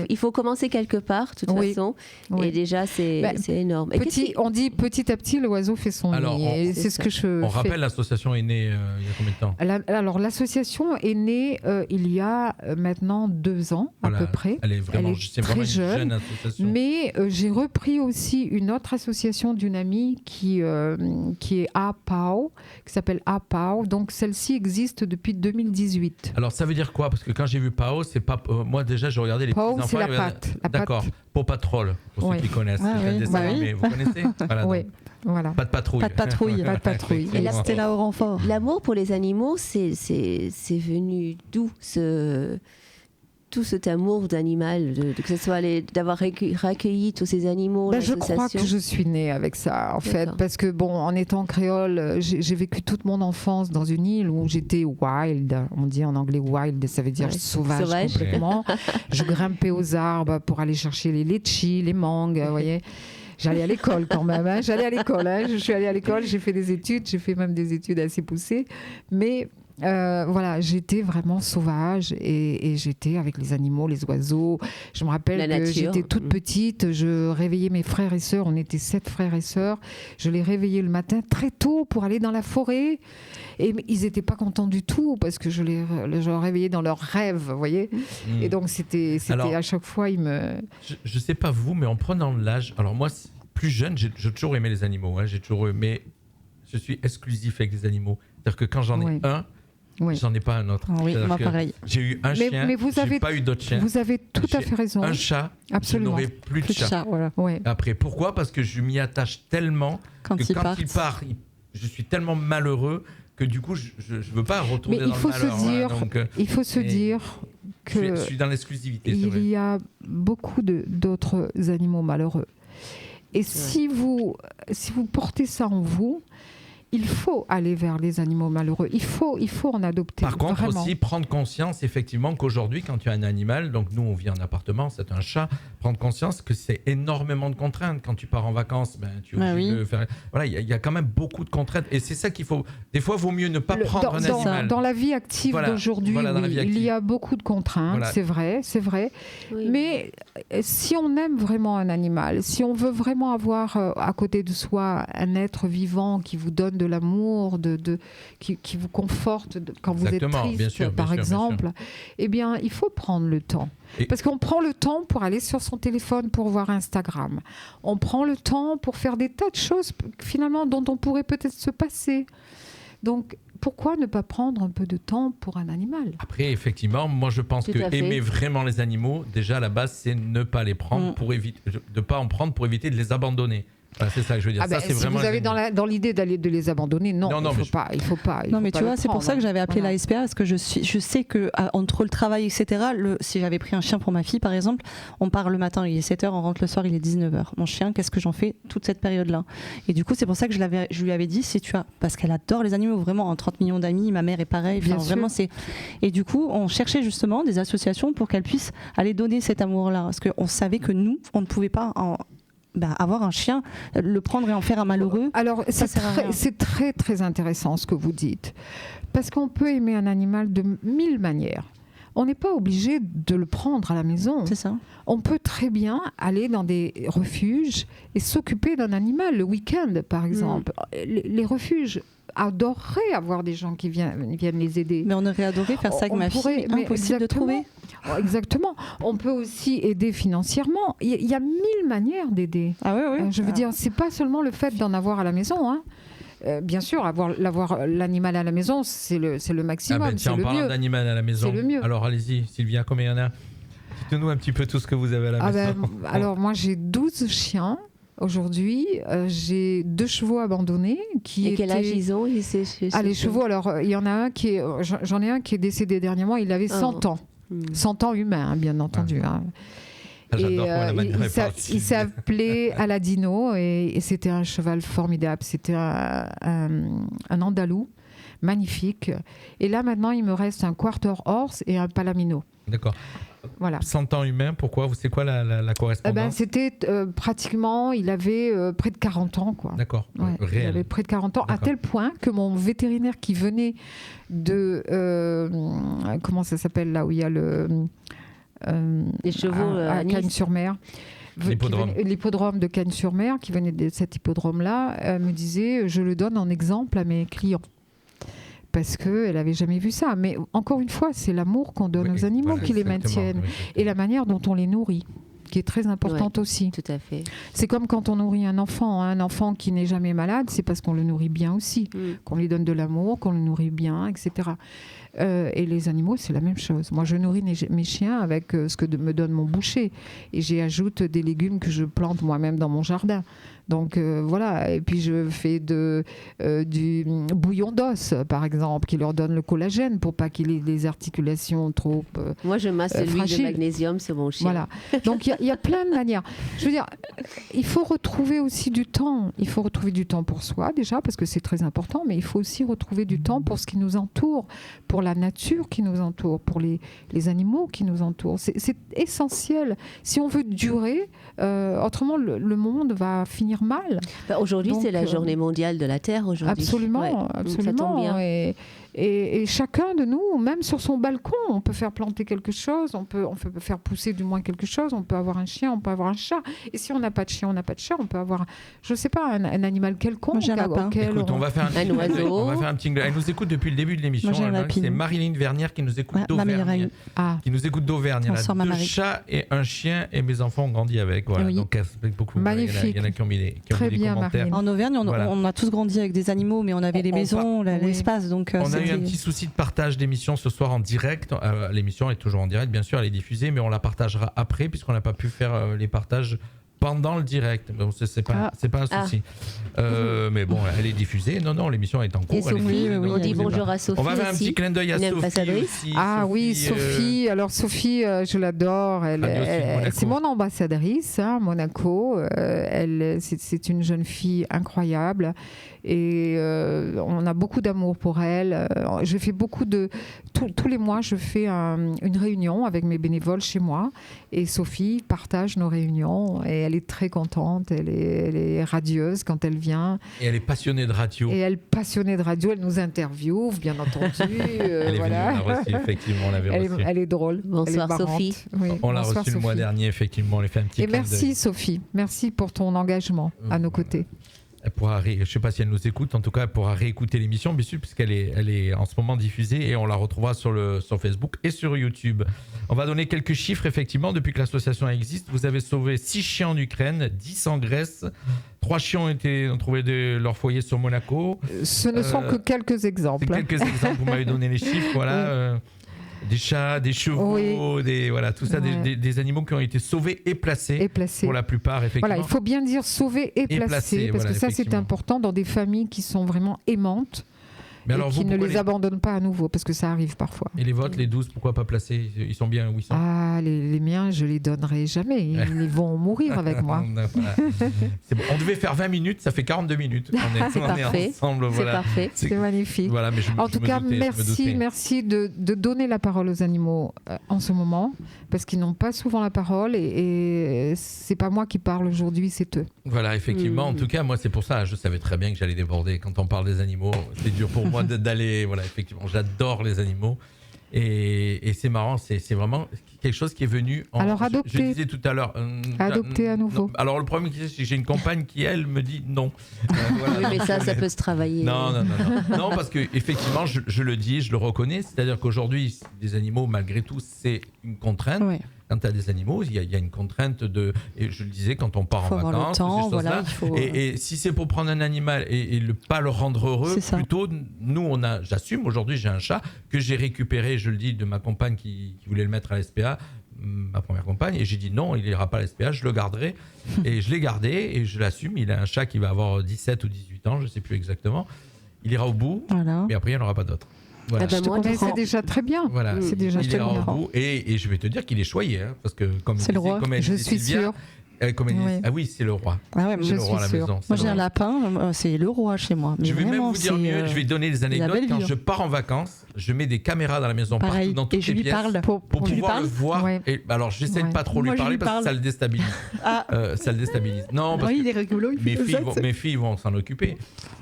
il faut commencer quelque part, de toute façon. Oui. Et déjà, c'est énorme. On dit petit à petit, l'oiseau fait son nid. Et c'est ce que je fais. On rappelle, l'association est née il y a combien de temps ? Alors, l'association est née il y a maintenant 2 ans, à peu près. Elle est vraiment très jeune association. Mais j'ai repris aussi une autre association d'une amie qui est APAO, qui s'appelle APAO. Donc, celle-ci existe depuis 2018. Alors, ça veut dire quoi ? Parce que quand j'ai vu PAO, c'est pas... moi, déjà, je regardais les PAO, petits enfants. c'est la pâte. D'accord. Paw Patrol, pour ceux qui connaissent. Mais vous connaissez ? Oui. Voilà. Pas de patrouille. Pas de patrouille. Pas de patrouille. Et là, c'était là au renfort. L'amour pour les animaux, c'est venu d'où tout cet amour d'animal, que ce soit d'avoir recueilli tous ces animaux, je crois que je suis née avec ça, en fait, parce que en étant créole, j'ai vécu toute mon enfance dans une île où j'étais wild. On dit en anglais wild, ça veut dire sauvage complètement. Je grimpais aux arbres pour aller chercher les litchis, les mangues, vous voyez. J'allais à l'école quand même, hein. Je suis allée à l'école, j'ai fait des études, j'ai fait même des études assez poussées, mais j'étais vraiment sauvage et j'étais avec les animaux, les oiseaux. Je me rappelle que j'étais toute petite, je réveillais mes frères et sœurs, on était 7 frères et sœurs, je les réveillais le matin très tôt pour aller dans la forêt et ils n'étaient pas contents du tout parce que je les réveillais dans leurs rêves, vous voyez. Et donc c'était alors, à chaque fois, Je sais pas vous, mais en prenant l'âge, alors moi, plus jeune, j'ai toujours aimé les animaux, hein, mais je suis exclusif avec les animaux. C'est-à-dire que quand j'en ai un, j'en ai pas un autre. Oui, moi pareil. J'ai eu un chien, mais j'ai pas eu d'autres chiens. Vous avez tout à fait raison. Un chat, absolument. Je n'aurai plus de chat. Voilà. Ouais. Après, pourquoi ? Parce que je m'y attache tellement quand il part, je suis tellement malheureux que du coup, je veux pas retourner dans le malheur. Il faut se dire que je suis dans l'exclusivité. Il y a beaucoup d'autres animaux malheureux. Et si vous portez ça en vous, il faut aller vers les animaux malheureux. Il faut en adopter. Par contre, vraiment. aussi prendre conscience, effectivement, qu'aujourd'hui, quand tu as un animal, donc nous, on vit en appartement, c'est un chat, prendre conscience que c'est énormément de contraintes. Quand tu pars en vacances, tu es obligé de faire... Voilà, il y a quand même beaucoup de contraintes. Et c'est ça qu'il faut... Des fois, il vaut mieux ne pas prendre un animal. Dans la vie active d'aujourd'hui, il y a beaucoup de contraintes, c'est vrai. Oui. Mais si on aime vraiment un animal, si on veut vraiment avoir à côté de soi un être vivant qui vous donne de l'amour, qui vous conforte quand vous êtes triste, par exemple, eh bien, il faut prendre le temps. Parce qu'on prend le temps pour aller sur son téléphone pour voir Instagram. On prend le temps pour faire des tas de choses, finalement, dont on pourrait peut-être se passer. Donc, pourquoi ne pas prendre un peu de temps pour un animal ? Après, effectivement, moi, je pense que aimer vraiment les animaux, déjà, à la base, c'est ne pas les prendre de pas en prendre pour éviter de les abandonner. Voilà, c'est ça que je veux dire. Si vous avez dans l'idée de les abandonner, non, il faut pas. Non, mais tu vois, c'est pour ça que j'avais appelé la SPA, parce que je sais que entre le travail, etc., si j'avais pris un chien pour ma fille, par exemple, on part le matin, il est 7h, on rentre le soir, il est 19h. Mon chien, qu'est-ce que j'en fais toute cette période-là ? Et du coup, c'est pour ça que je lui avais dit, parce qu'elle adore les animaux, vraiment, en 30 millions d'amis, ma mère est pareille, vraiment, c'est... Et du coup, on cherchait justement des associations pour qu'elles puissent aller donner cet amour-là, parce qu'on savait que nous, on ne pouvait pas avoir un chien, le prendre et en faire un malheureux. Alors, c'est très très intéressant ce que vous dites, parce qu'on peut aimer un animal de 1000 manières. On n'est pas obligé de le prendre à la maison. C'est ça. On peut très bien aller dans des refuges et s'occuper d'un animal le week-end, par exemple. Les refuges adoreraient avoir des gens qui viennent les aider. Mais on aurait adoré faire ça avec ma fille. Impossible de trouver. Exactement. On peut aussi aider financièrement. Il y a 1000 manières d'aider. Ah oui. Je veux dire, c'est pas seulement le fait d'en avoir à la maison, hein. Bien sûr, avoir l'animal à la maison, c'est le maximum. Tiens, en parlant d'animal à la maison, c'est le mieux. Alors allez-y, Sylvia, combien il y en a ? Dites-nous un petit peu tout ce que vous avez à la maison. Alors moi, j'ai 12 chiens Aujourd'hui, j'ai 2 chevaux abandonnés Et quel âge ils ont les chevaux, alors il y en a un j'en ai un qui est décédé dernièrement, il avait 100 ans. 100 ans humains, bien entendu. Hein. Et il s'appelait Aladino et c'était un cheval formidable. C'était un andalou magnifique. Et là, maintenant, il me reste un quarter horse et un palomino. D'accord. Voilà. 100 ans humain, pourquoi ? C'est quoi la correspondance ? C'était pratiquement, il avait près de 40 ans. Quoi. D'accord, réel. Il avait près de 40 ans, à tel point que mon vétérinaire qui venait de... comment ça s'appelle, là où il y a les chevaux à Cagnes-sur-Mer. L'hippodrome de Cagnes-sur-Mer, qui venait de cet hippodrome-là, me disait, je le donne en exemple à mes clients. Parce qu'elle n'avait jamais vu ça. Mais encore une fois, c'est l'amour qu'on donne aux animaux qui les maintiennent. Et la manière dont on les nourrit, qui est très importante aussi. Tout à fait. C'est comme quand on nourrit un enfant. Un enfant qui n'est jamais malade, c'est parce qu'on le nourrit bien aussi. Qu'on lui donne de l'amour, qu'on le nourrit bien, etc. Et les animaux, c'est la même chose. Moi, je nourris mes chiens avec ce que me donne mon boucher. Et j'ajoute des légumes que je plante moi-même dans mon jardin. Donc voilà, et puis je fais du bouillon d'os, par exemple, qui leur donne le collagène pour pas qu'il ait des articulations trop Moi, je masse l'huile de magnésium sur mon chien. Voilà. Donc il y a plein de manières. Je veux dire, il faut retrouver aussi du temps. Il faut retrouver du temps pour soi déjà, parce que c'est très important, mais il faut aussi retrouver du temps pour ce qui nous entoure, pour la nature qui nous entoure, pour les animaux qui nous entourent. C'est essentiel. Si on veut durer, autrement le monde va finir mal. Aujourd'hui, c'est la journée mondiale de la Terre aujourd'hui. Absolument, absolument. Ça tombe bien. Et chacun de nous, même sur son balcon, on peut faire planter quelque chose, on peut faire pousser du moins quelque chose, on peut avoir un chien, on peut avoir un chat. Et si on n'a pas de chien, on n'a pas de chat, on peut avoir, je ne sais pas, un animal quelconque. Écoute, on va faire un oiseau. On va faire un petit... Elle nous écoute depuis le début de l'émission. C'est Marilyn Vernier qui nous écoute d'Auvergne. Qui nous écoute d'Auvergne. Elle a 2 chats et un chien et mes enfants ont grandi avec. Voilà. Oui. Donc, elle respecte beaucoup. Magnifique. Il y en a qui ont mis des Très bien, commentaires. Marilyn. En Auvergne, on a tous grandi avec des animaux, mais on avait les maisons, l'espace. Donc, on a eu un petit souci de partage d'émission ce soir en direct. L'émission est toujours en direct, bien sûr, elle est diffusée, mais on la partagera après, puisqu'on n'a pas pu faire les partages pendant le direct. Bon, c'est pas un souci. Mais bon, elle est diffusée. Non, l'émission est en cours. Et Sophie, on dit bonjour à Sophie. On va faire un petit clin d'œil à Sophie aussi. Oui, Sophie. Alors Sophie, je l'adore. C'est mon ambassadrice, Monaco. C'est une jeune fille incroyable. Et on a beaucoup d'amour pour elle. Je fais beaucoup tous les mois, je fais une réunion avec mes bénévoles chez moi. Et Sophie partage nos réunions. Et elle est très contente. Elle est radieuse quand elle vient. Et elle est passionnée de radio. Elle nous interviewe, bien entendu. Elle est venue, on l'a reçue, effectivement. Elle est drôle. Bonsoir Sophie. Oui, on l'a reçue le mois dernier, effectivement. On lui fait un petit clin d'œil. Et merci Sophie. Merci pour ton engagement à nos côtés. Elle pourra je ne sais pas si elle nous écoute, en tout cas elle pourra réécouter l'émission bien sûr, puisqu'elle est en ce moment diffusée et on la retrouvera sur Facebook et sur YouTube. On va donner quelques chiffres effectivement. Depuis que l'association existe, vous avez sauvé 6 chiens en Ukraine, 10 en Grèce, 3 chiens ont trouvé leur foyer sur Monaco. Ce ne sont que quelques exemples. C'est quelques exemples, vous m'avez donné les chiffres, voilà. Des chats, des chevaux, tout ça, des animaux qui ont été sauvés et placés. Pour la plupart, effectivement. Voilà, il faut bien dire sauvés et placés, parce que ça c'est important dans des familles qui sont vraiment aimantes. Mais alors, qui ne les abandonnent pas à nouveau, parce que ça arrive parfois. Et les vôtres, les 12, pourquoi pas placés ? Ils sont bien où ils sont ? Les miens, je les donnerai jamais. Ils vont mourir avec moi. C'est bon. On devait faire 20 minutes, ça fait 42 minutes. On est ensemble. C'est parfait. C'est magnifique. Voilà, mais en tout cas, merci de donner la parole aux animaux en ce moment, parce qu'ils n'ont pas souvent la parole et c'est pas moi qui parle aujourd'hui, c'est eux. Voilà, effectivement. En tout cas, moi, c'est pour ça. Je savais très bien que j'allais déborder. Quand on parle des animaux, c'est dur pour moi d'aller. Voilà, effectivement, j'adore les animaux. Et c'est marrant, c'est vraiment quelque chose qui est venu... Alors adopter. Je disais tout à l'heure... adopter à nouveau. Non. Alors le problème, c'est que j'ai une compagne qui, elle, me dit non. Voilà. Oui, mais ça peut se travailler. Non, parce qu'effectivement, je le dis, je le reconnais. C'est-à-dire qu'aujourd'hui, des animaux, malgré tout, c'est une contrainte. Oui. Quand tu as des animaux, il y a une contrainte de... Et je le disais, quand on part en vacances... Temps, voilà, et si c'est pour prendre un animal et ne pas le rendre heureux, plutôt, nous, j'assume, aujourd'hui, j'ai un chat que j'ai récupéré, je le dis, de ma compagne qui voulait le mettre à la SPA. ma première compagne, et j'ai dit non, il n'ira pas à la SPA, je le garderai. Et je l'ai gardé et je l'assume. Il a un chat qui va avoir 17 ou 18 ans, je ne sais plus exactement. Il ira au bout, mais après il n'y en aura pas d'autre. Voilà. C'est déjà très bien. Voilà. C'est déjà il ira au bout et je vais te dire qu'il est choyé, hein, parce que comme c'est le roi. Je suis sûre. Ah oui, c'est le roi. Ah ouais, c'est le roi à la maison. Moi j'ai un lapin, c'est le roi chez moi. Mais je vais même vous dire mieux, je vais donner des anecdotes. Quand je pars en vacances, je mets des caméras dans la maison, partout, dans toutes les pièces, pour pouvoir le voir. Et, alors j'essaie de pas trop lui parler parce que ça le déstabilise. Ça le déstabilise. Non, parce il est rigolo. Mes filles vont s'en occuper.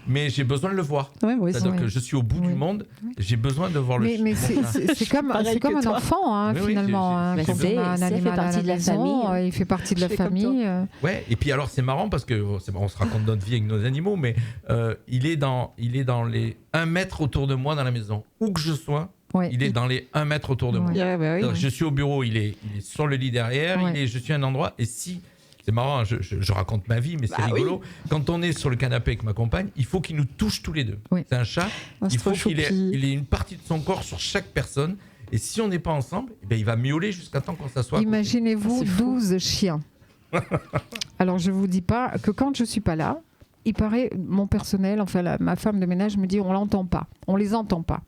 Mais j'ai besoin de le voir. C'est-à-dire que je suis au bout du monde, j'ai besoin de voir le chien. Mais c'est comme un enfant, finalement. Quand on a un animal à la maison, il fait partie de la famille. Ouais, et puis alors c'est marrant parce que on se raconte notre vie avec nos animaux, mais il est dans les 1 mètre autour de moi dans la maison. Où que je sois, il est dans les 1 mètre autour de moi. Je suis au bureau, il est sur le lit derrière, je suis à un endroit, et si... C'est marrant, je raconte ma vie, mais c'est rigolo. Quand on est sur le canapé avec ma compagne, il faut qu'il nous touche tous les deux. C'est un chat, il faut qu'il ait une partie de son corps sur chaque personne. Et si on n'est pas ensemble, il va miauler jusqu'à temps qu'on s'assoit. Imaginez-vous 12 chiens. Alors je vous dis pas que quand je suis pas là, il paraît, mon personnel, ma femme de ménage me dit on l'entend pas, on les entend pas.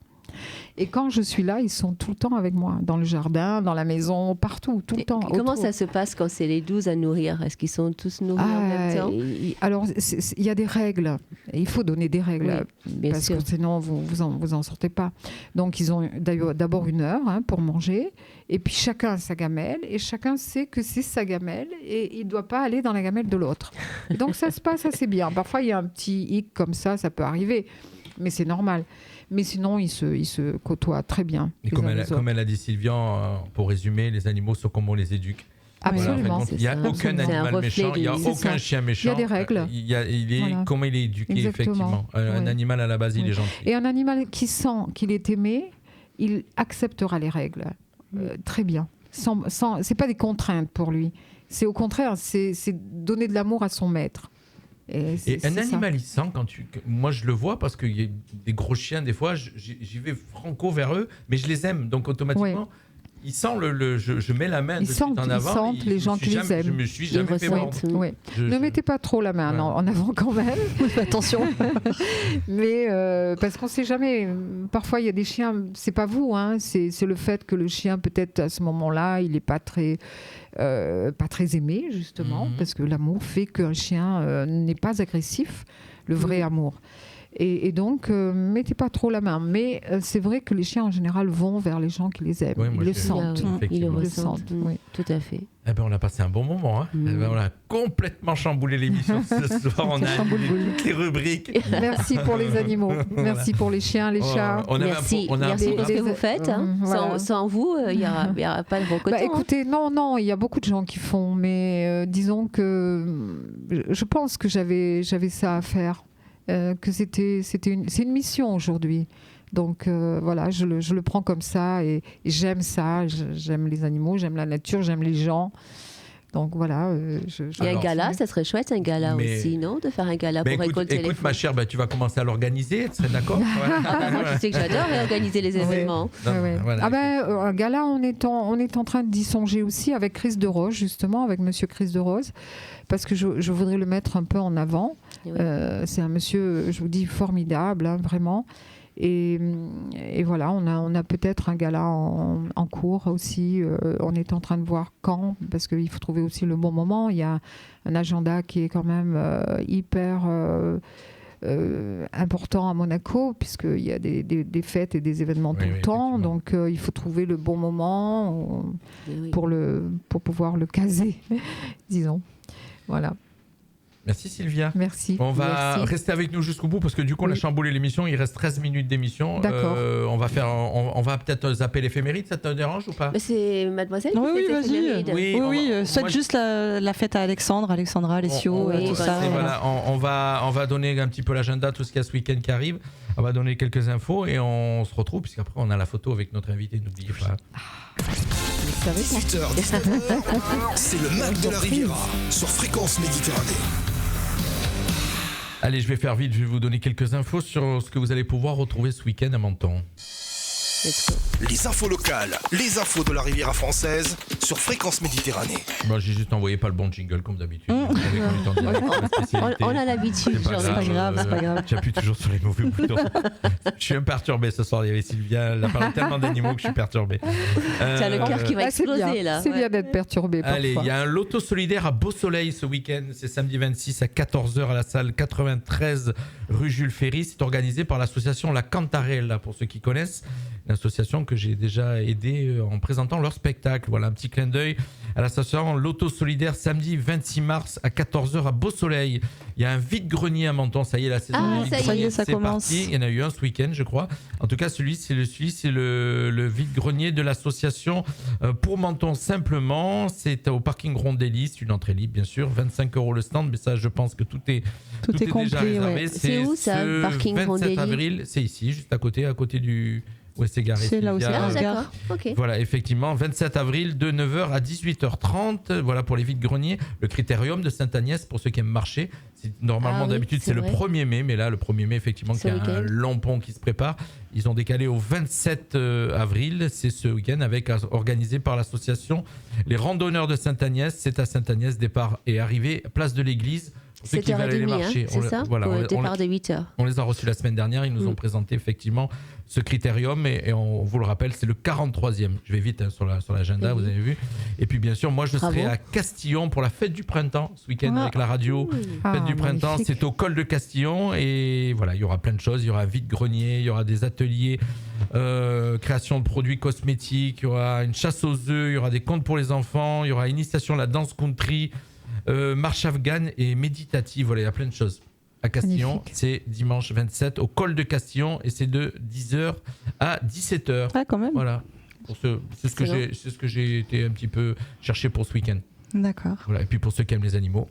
Et quand je suis là, ils sont tout le temps avec moi, dans le jardin, dans la maison, partout, tout le temps. Comment ça se passe quand c'est les 12 à nourrir? Est-ce qu'ils sont tous nourris en même temps? Alors, il y a des règles. Et il faut donner des règles, parce que sinon, vous en sortez pas. Donc, ils ont d'abord 1 heure pour manger, et puis chacun a sa gamelle, et chacun sait que c'est sa gamelle, et il ne doit pas aller dans la gamelle de l'autre. Donc, ça se passe assez bien. Parfois, il y a un petit hic comme ça peut arriver, mais c'est normal. Mais sinon, ils se côtoient très bien. Et comme elle a dit Sylvian, pour résumer, les animaux sont comme on les éduque. Absolument. Voilà, il n'y a aucun animal méchant, il n'y a aucun chien méchant. Il y a des règles. Comment il est éduqué, effectivement. Un animal, à la base, il est gentil. Et un animal qui sent qu'il est aimé, il acceptera les règles. Très bien. Ce n'est pas des contraintes pour lui. C'est au contraire, c'est donner de l'amour à son maître. Et un animal, il sent moi je le vois parce qu'il y a des gros chiens, des fois, j'y vais franco vers eux, mais je les aime, donc automatiquement, ils sentent je mets la main en avant. Ils sentent les gens qui les aiment. Je me suis jamais fait mordre. Ne mettez pas trop la main en avant quand même. Attention. Mais parce qu'on ne sait jamais. Parfois, il y a des chiens, c'est pas vous, c'est le fait que le chien, peut-être à ce moment-là, il n'est pas très aimé, justement, parce que l'amour fait qu'un chien n'est pas agressif, le vrai amour. Et donc, mettez pas trop la main. Mais c'est vrai que les chiens, en général, vont vers les gens qui les aiment. Oui, ils le sentent. Ils le ressentent. Oui. Tout à fait. On a passé un bon moment. On a complètement chamboulé l'émission ce soir. On a annulé toutes les rubriques. Merci pour les animaux. Merci pour les chiens, les chats. Merci pour ce que vous faites. Sans vous, il n'y aura pas de bon côté. Écoutez, non, il y a beaucoup de gens qui font. Mais disons que je pense que j'avais ça à faire. Que c'est une mission aujourd'hui. Donc voilà, je le prends comme ça et j'aime ça. J'aime les animaux, j'aime la nature, j'aime les gens. Donc voilà. Il y a un gala, ça serait chouette un gala aussi, non? De faire un gala pour récolter les fonds. Écoute ma chère, tu vas commencer à l'organiser, tu serais d'accord? Moi je sais que j'adore organiser les événements. Un gala, on est en train d'y songer aussi avec Chris de Rose, justement, avec Monsieur Chris de Rose, parce que je voudrais le mettre un peu en avant. C'est un monsieur, je vous dis, formidable, vraiment. Et voilà, on a peut-être un gala en cours aussi. On est en train de voir quand, parce qu'il faut trouver aussi le bon moment. Il y a un agenda qui est quand même hyper important à Monaco, puisqu'il y a des fêtes et des événements tout le temps. Donc il faut trouver le bon moment pour pouvoir le caser, disons. Voilà. Merci Sylvia. Merci. On va rester avec nous jusqu'au bout parce que du coup on a chamboulé l'émission, il reste 13 minutes d'émission. D'accord. On va peut-être zapper l'éphéméride, ça te dérange ou pas? C'est mademoiselle qui fait l'éphéméride. Oui, souhaite juste la fête à Alexandra, Alessio, tout ça. Voilà, on va donner un petit peu l'agenda, tout ce qu'il y a ce week-end qui arrive. On va donner quelques infos et on se retrouve puisqu'après on a la photo avec notre invité, n'oubliez pas. 18h, 19h, c'est le Mac de la Riviera sur Fréquence Méditerranée. Allez, je vais faire vite, je vais vous donner quelques infos sur ce que vous allez pouvoir retrouver ce week-end à Menton. Les infos locales, les infos de la Riviera française sur Fréquence Méditerranée. Bon, j'ai juste envoyé pas le bon jingle comme d'habitude. On a l'habitude. C'est pas grave. J'appuie toujours sur les mauvais boutons. Je suis un perturbé ce soir. Il y avait Sylvia. Elle a parlé tellement d'animaux que je suis perturbé. T'as le cœur qui va exploser là. C'est bien d'être perturbé parfois. Allez, il y a un loto solidaire à Beau Soleil ce week-end. C'est samedi 26 à 14h à la salle 93 rue Jules Ferry. C'est organisé par l'association La Cantarella, pour ceux qui connaissent. Une association que j'ai déjà aidée en présentant leur spectacle. Voilà, un petit clin d'œil à l'association Loto Solidaire samedi 26 mars à 14h à Beau Soleil. Il y a un vide-grenier à Menton. Ça y est, la saison Ah, du ça y est, vide-grenier, ça c'est commence. parti. Il y en a eu un ce week-end, je crois. En tout cas, celui, c'est le vide-grenier de l'association pour Menton simplement. C'est au parking Rondelli. C'est une entrée libre, bien sûr. 25 € le stand, mais ça, je pense que tout est Tout est complet, déjà réservé. ouais. C'est où, ça, ce parking 27 Rondelli avril. C'est ici, juste à côté du... Où c'est garé. C'est là où c'est Sylvia. garé. D'accord, ok. Voilà, effectivement, 27 avril de 9h à 18h30. Voilà pour les vides-greniers. Le Critérium de Sainte-Agnès, pour ceux qui aiment marcher. Normalement, Ah oui, d'habitude, c'est le vrai. 1er mai. Mais là, le 1er mai, effectivement, Ce qu'il y a un week-end. long pont qui se prépare. Ils ont décalé au 27 avril. C'est ce week-end organisé par l'association Les Randonneurs de Sainte-Agnès. C'est à Sainte-Agnès, départ et arrivée, place de l'église. Pour ceux qui veulent aller 7h30, marcher. c'est ça Voilà, Pour le départ de 8h. on les a reçus la semaine dernière. Ils nous ont présenté effectivement ce critérium et on vous le rappelle, c'est le 43e. Je vais vite sur l'agenda, vous avez vu. Et puis bien sûr, moi je serai à Castillon pour la fête du printemps ce week-end avec la radio. Fête du printemps, magnifique. c'est au col de Castillon et voilà, il y aura plein de choses. Il y aura un vide-grenier, il y aura des ateliers, création de produits cosmétiques, il y aura une chasse aux œufs, il y aura des contes pour les enfants, il y aura initiation à la danse country. Marche afghane et méditative, voilà, il y a plein de choses. À Castillon, Magnifique. c'est dimanche 27 au col de Castillon et c'est de 10h à 17h. Ah, quand même. Voilà. C'est ce que j'ai été un petit peu chercher pour ce week-end. D'accord. Voilà. Et puis pour ceux qui aiment les animaux,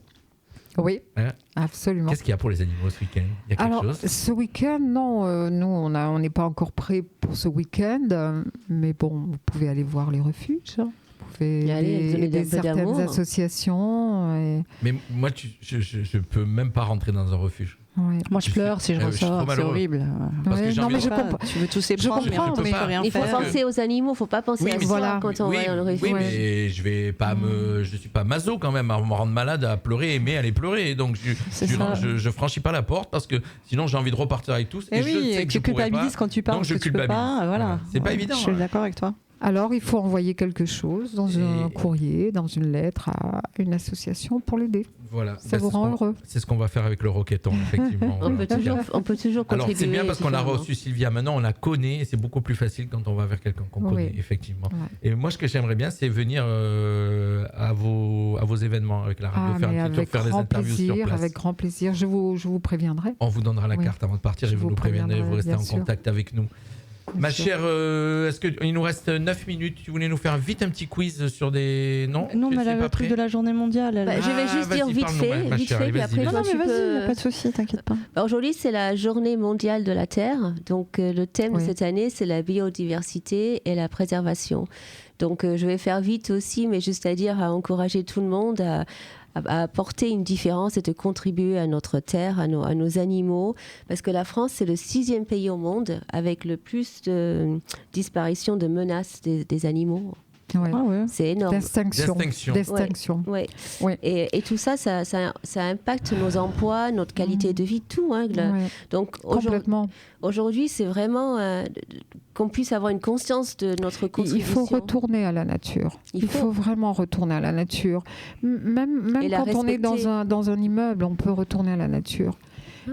Oui, hein, absolument. qu'est-ce qu'il y a pour les animaux ce week-end? Il y a quelque Alors, chose? ce week-end, non, nous, on n'est pas encore prêts pour ce week-end, mais bon, vous pouvez aller voir les refuges. Hein. Vous pouvez Allez, donner un peu certaines d'amour. associations. Mais moi, je peux même pas rentrer dans un refuge. Ouais. Moi, je pleure si je je suis trop ressors, c'est malheureux. horrible. Parce que Ouais, j'ai non, envie mais de- je comprends. Tu veux tous les Je prendre, mais comprends, en fait, tu mais peux rien Il faut faire. penser aux animaux, il ne faut pas penser à soi voilà. quand on va dans le refuge. Oui, Ouais. mais je vais pas je suis pas maso quand même à me rendre malade à pleurer, aimer aller pleurer. Donc C'est ça. je franchis pas la porte parce que sinon j'ai envie de repartir avec tous. Et je sais oui, que tu je pourrais culpabilises pas, quand tu parles, donc je que tu peux culpabilise. pas. Voilà. C'est pas évident. Je suis hein. d'accord avec toi. Alors, il faut envoyer quelque chose dans un Et- courrier, dans une lettre à une association pour l'aider. Voilà. Ça vous c'est ce rend qu'on- heureux. C'est ce qu'on va faire avec le Roqueton, effectivement. On peut toujours Alors contribuer. c'est bien parce qu'on a différemment. reçu Sylvia, maintenant on la connaît et c'est beaucoup plus facile quand on va vers quelqu'un qu'on Oui. connaît, effectivement. Ouais. Et moi ce que j'aimerais bien c'est venir à vos événements avec la radio, Ah, faire mais un petit tour, avec faire des grand interviews sur plaisir, place. avec grand plaisir. Je vous préviendrai. On vous donnera la Oui. carte avant de partir et Je vous vous nous préviendrez, vous restez préviendrai, en bien sûr. contact avec nous. Ma sûr. chère, est-ce qu'il nous reste 9 minutes? Tu voulais nous faire vite un petit quiz sur des... Non, Non, Tu mais sais là, pas le truc prêt de la journée mondiale. Bah, je vais juste dire vas-y, vite parle-nous, fait, ma chère, puis allez, après vas-y. Non, toi mais tu vas-y, peux... pas de souci, t'inquiète pas. Bah, aujourd'hui, c'est la journée mondiale de la Terre. Donc, le thème Oui. de cette année, c'est la biodiversité et la préservation. Donc, je vais faire vite aussi, mais juste à dire, à encourager tout le monde à apporter une différence et de contribuer à notre terre, à nos animaux. Parce que la France, c'est le 6e pays au monde avec le plus de disparition de menaces des animaux. Ouais. Ah ouais. C'est énorme. D'extinction. D'extinction. D'extinction. Ouais. Ouais. Et tout ça, ça impacte nos emplois, notre qualité de vie, tout. Hein. Ouais. Donc Complètement. aujourd'hui, c'est vraiment qu'on puisse avoir une conscience de notre contribution. Il faut retourner à la nature. Il Il faut vraiment retourner à la nature. Même Et la quand on est respecter. dans un immeuble, on peut retourner à la nature.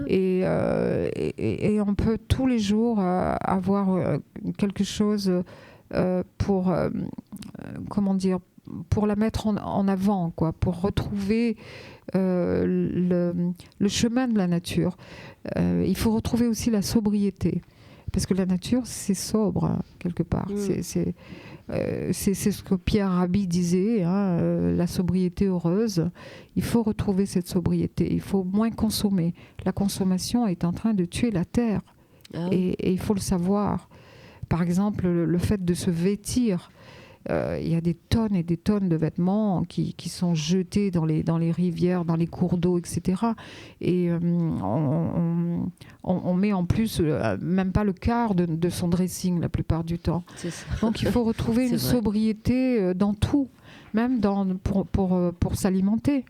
Et on peut tous les jours avoir quelque chose pour, comment dire, pour la mettre en avant, quoi, pour retrouver le chemin de la nature. Il faut retrouver aussi la sobriété. Parce que la nature, c'est sobre, hein, quelque part. C'est ce que Pierre Rabhi disait, hein, la sobriété heureuse. Il faut retrouver cette sobriété. Il faut moins consommer. La consommation est en train de tuer la terre. Ah oui. Et il faut le savoir. Par exemple, le fait de se vêtir. Il y a des tonnes et des tonnes de vêtements qui sont jetés dans les rivières, dans les cours d'eau, etc. Et on on met en plus même pas le quart de son dressing la plupart du temps. Donc il faut retrouver une sobriété dans tout, même pour s'alimenter.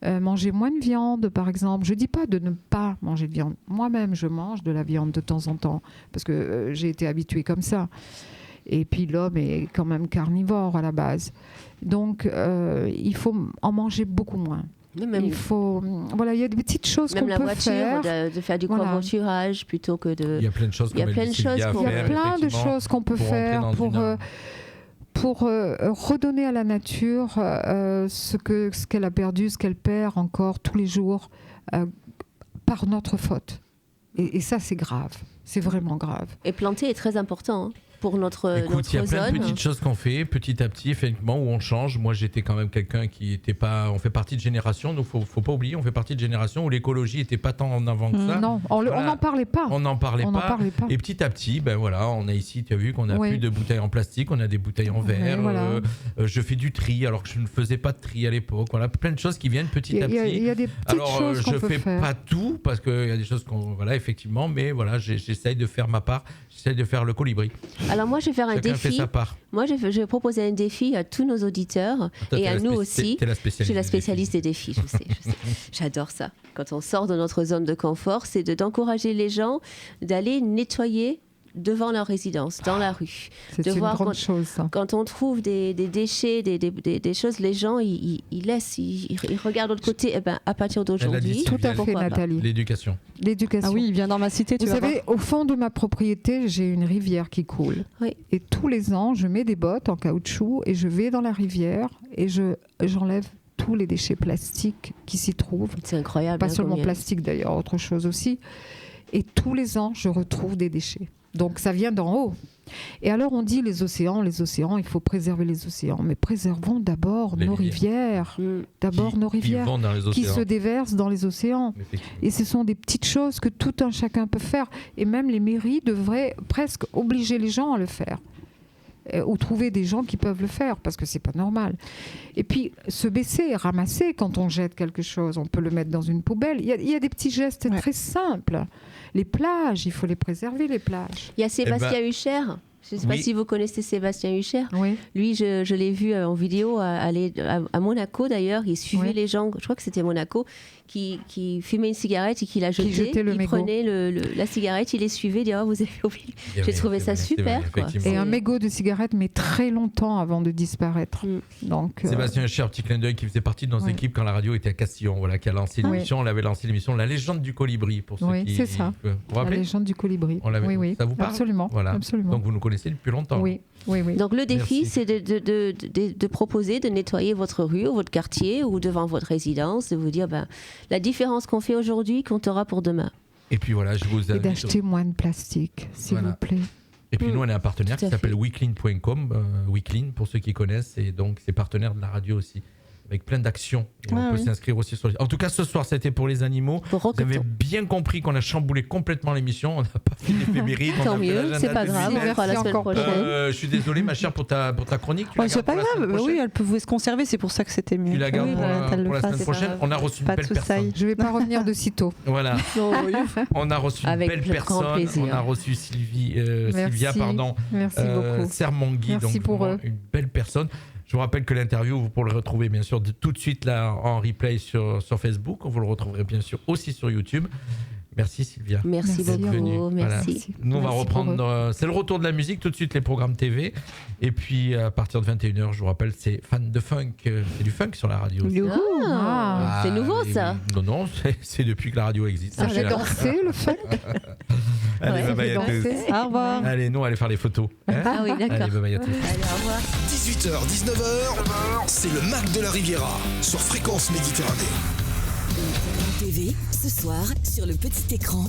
Manger moins de viande, par exemple. Je ne dis pas de ne pas manger de viande. Moi-même, je mange de la viande de temps en temps, parce que j'ai été habituée comme ça. Et puis l'homme est quand même carnivore à la base. Donc, il faut en manger beaucoup moins. Même il y a des petites choses qu'on peut faire. Même la voiture, de faire du covoiturage plutôt que de... Il y a plein de choses qu'on peut faire pour redonner à la nature ce qu'elle a perdu, ce qu'elle perd encore tous les jours par notre faute. Et ça, c'est grave. C'est vraiment grave. Et planter est très important pour notre zone. Écoute, il y a plein de petites choses qu'on fait petit à petit, effectivement, où on change. Moi, j'étais quand même quelqu'un qui n'était pas... On fait partie de génération, donc il ne faut pas oublier, on fait partie de génération où l'écologie n'était pas tant en avant que ça. Non, on n'en parlait pas. On n'en parlait pas. Et petit à petit, on a ici, tu as vu qu'on n'a plus de bouteilles en plastique, on a des bouteilles en verre. Je fais du tri, alors que je ne faisais pas de tri à l'époque. Voilà, plein de choses qui viennent petit à petit. Il y a des petites choses qu'on peut faire. Je ne fais pas tout, parce qu'il y a des choses effectivement, mais voilà, j'essaye de faire ma part, j'essaye de faire le colibri. Alors moi, je vais faire un défi. Fait sa part. Moi, je vais proposer un défi à tous nos auditeurs et à nous aussi. Je suis la spécialiste des défis, je sais. J'adore ça. Quand on sort de notre zone de confort, c'est d'encourager les gens d'aller nettoyer devant leur résidence, dans la rue. C'est une grande chose, ça. Quand on trouve des déchets, des choses, les gens, ils laissent, ils regardent de l'autre côté. Eh ben, à partir d'aujourd'hui, tout à fait, Nathalie. L'éducation. Ah oui, il vient dans ma cité. Vous savez, au fond de ma propriété, j'ai une rivière qui coule. Oui. Et tous les ans, je mets des bottes en caoutchouc et je vais dans la rivière et j'enlève tous les déchets plastiques qui s'y trouvent. C'est incroyable. Pas seulement plastique d'ailleurs, autre chose aussi. Et tous les ans, je retrouve des déchets. Donc ça vient d'en haut. Et alors on dit les océans, il faut préserver les océans. Mais préservons d'abord nos rivières. D'abord nos rivières qui se déversent dans les océans. Et ce sont des petites choses que tout un chacun peut faire. Et même les mairies devraient presque obliger les gens à le faire. Ou trouver des gens qui peuvent le faire, parce que c'est pas normal. Et puis se baisser, ramasser quand on jette quelque chose, on peut le mettre dans une poubelle. Il y a des petits gestes très simples. Les plages, il faut les préserver, les plages. Il y a Sébastien Hucher. Je ne sais pas si vous connaissez Sébastien Hucher. Oui. Lui, je l'ai vu en vidéo aller à Monaco d'ailleurs. Il suivait les gens, je crois que c'était Monaco, qui fumaient une cigarette et qui la jetaient. Il prenait la cigarette, il les suivait, il disait vous avez oublié. J'ai trouvé ça super. Et un mégot de cigarette met très longtemps avant de disparaître. Donc, Sébastien Hucher, petit clin d'œil, qui faisait partie de nos équipes quand la radio était à Castillon, qui a lancé l'émission. On avait lancé l'émission La Légende du Colibri pour ceux qui. C'est ça. Vous vous rappelez ? La Légende du Colibri. Oui. Ça vous parle ? Absolument. Voilà. Absolument. Donc vous nous connaissez depuis longtemps. Oui. Donc le défi, c'est de proposer de nettoyer votre rue ou votre quartier ou devant votre résidence, de vous dire la différence qu'on fait aujourd'hui comptera pour demain. Et puis voilà, je vous invite. Et d'acheter moins de plastique, s'il vous plaît. Et puis nous, on a un partenaire qui s'appelle WeClean.com, WeClean pour ceux qui connaissent, et donc c'est partenaire de la radio aussi. Avec plein d'actions. Et on peut s'inscrire aussi sur les... En tout cas, ce soir, c'était pour les animaux. Vous avez bien compris qu'on a chamboulé complètement l'émission. On n'a pas fait l'éphéméride. Tant mieux, c'est pas grave. On fera la semaine prochaine. Je suis désolé, ma chère, pour ta chronique. C'est pas grave. Oui, elle pouvait se conserver. C'est pour ça que c'était mieux. Tu la gardes pour la semaine prochaine. On a reçu une belle personne. Je ne vais pas revenir de sitôt. Voilà. On a reçu une belle personne. On a reçu Sylvia, pardon. Merci beaucoup. Sermongui. Merci pour eux. Une belle personne. Je vous rappelle que l'interview, vous pourrez le retrouver bien sûr tout de suite là en replay sur Facebook. Vous le retrouverez bien sûr aussi sur YouTube. Merci Sylvia. Merci beaucoup. Merci. Nous, on va reprendre. C'est le retour de la musique, tout de suite les programmes TV. Et puis à partir de 21h, je vous rappelle, c'est fan de funk. C'est du funk sur la radio. C'est nouveau ça. Non, c'est depuis que la radio existe. J'ai dansé le funk. Allez, bye à tous. Au revoir. Allez, nous, on va aller faire les photos. Ah oui, d'accord. Allez, bye à tous. Allez, au revoir. 18h, 19h, c'est le Mac de la Riviera sur Fréquence Méditerranée. TV, ce soir, sur le petit écran,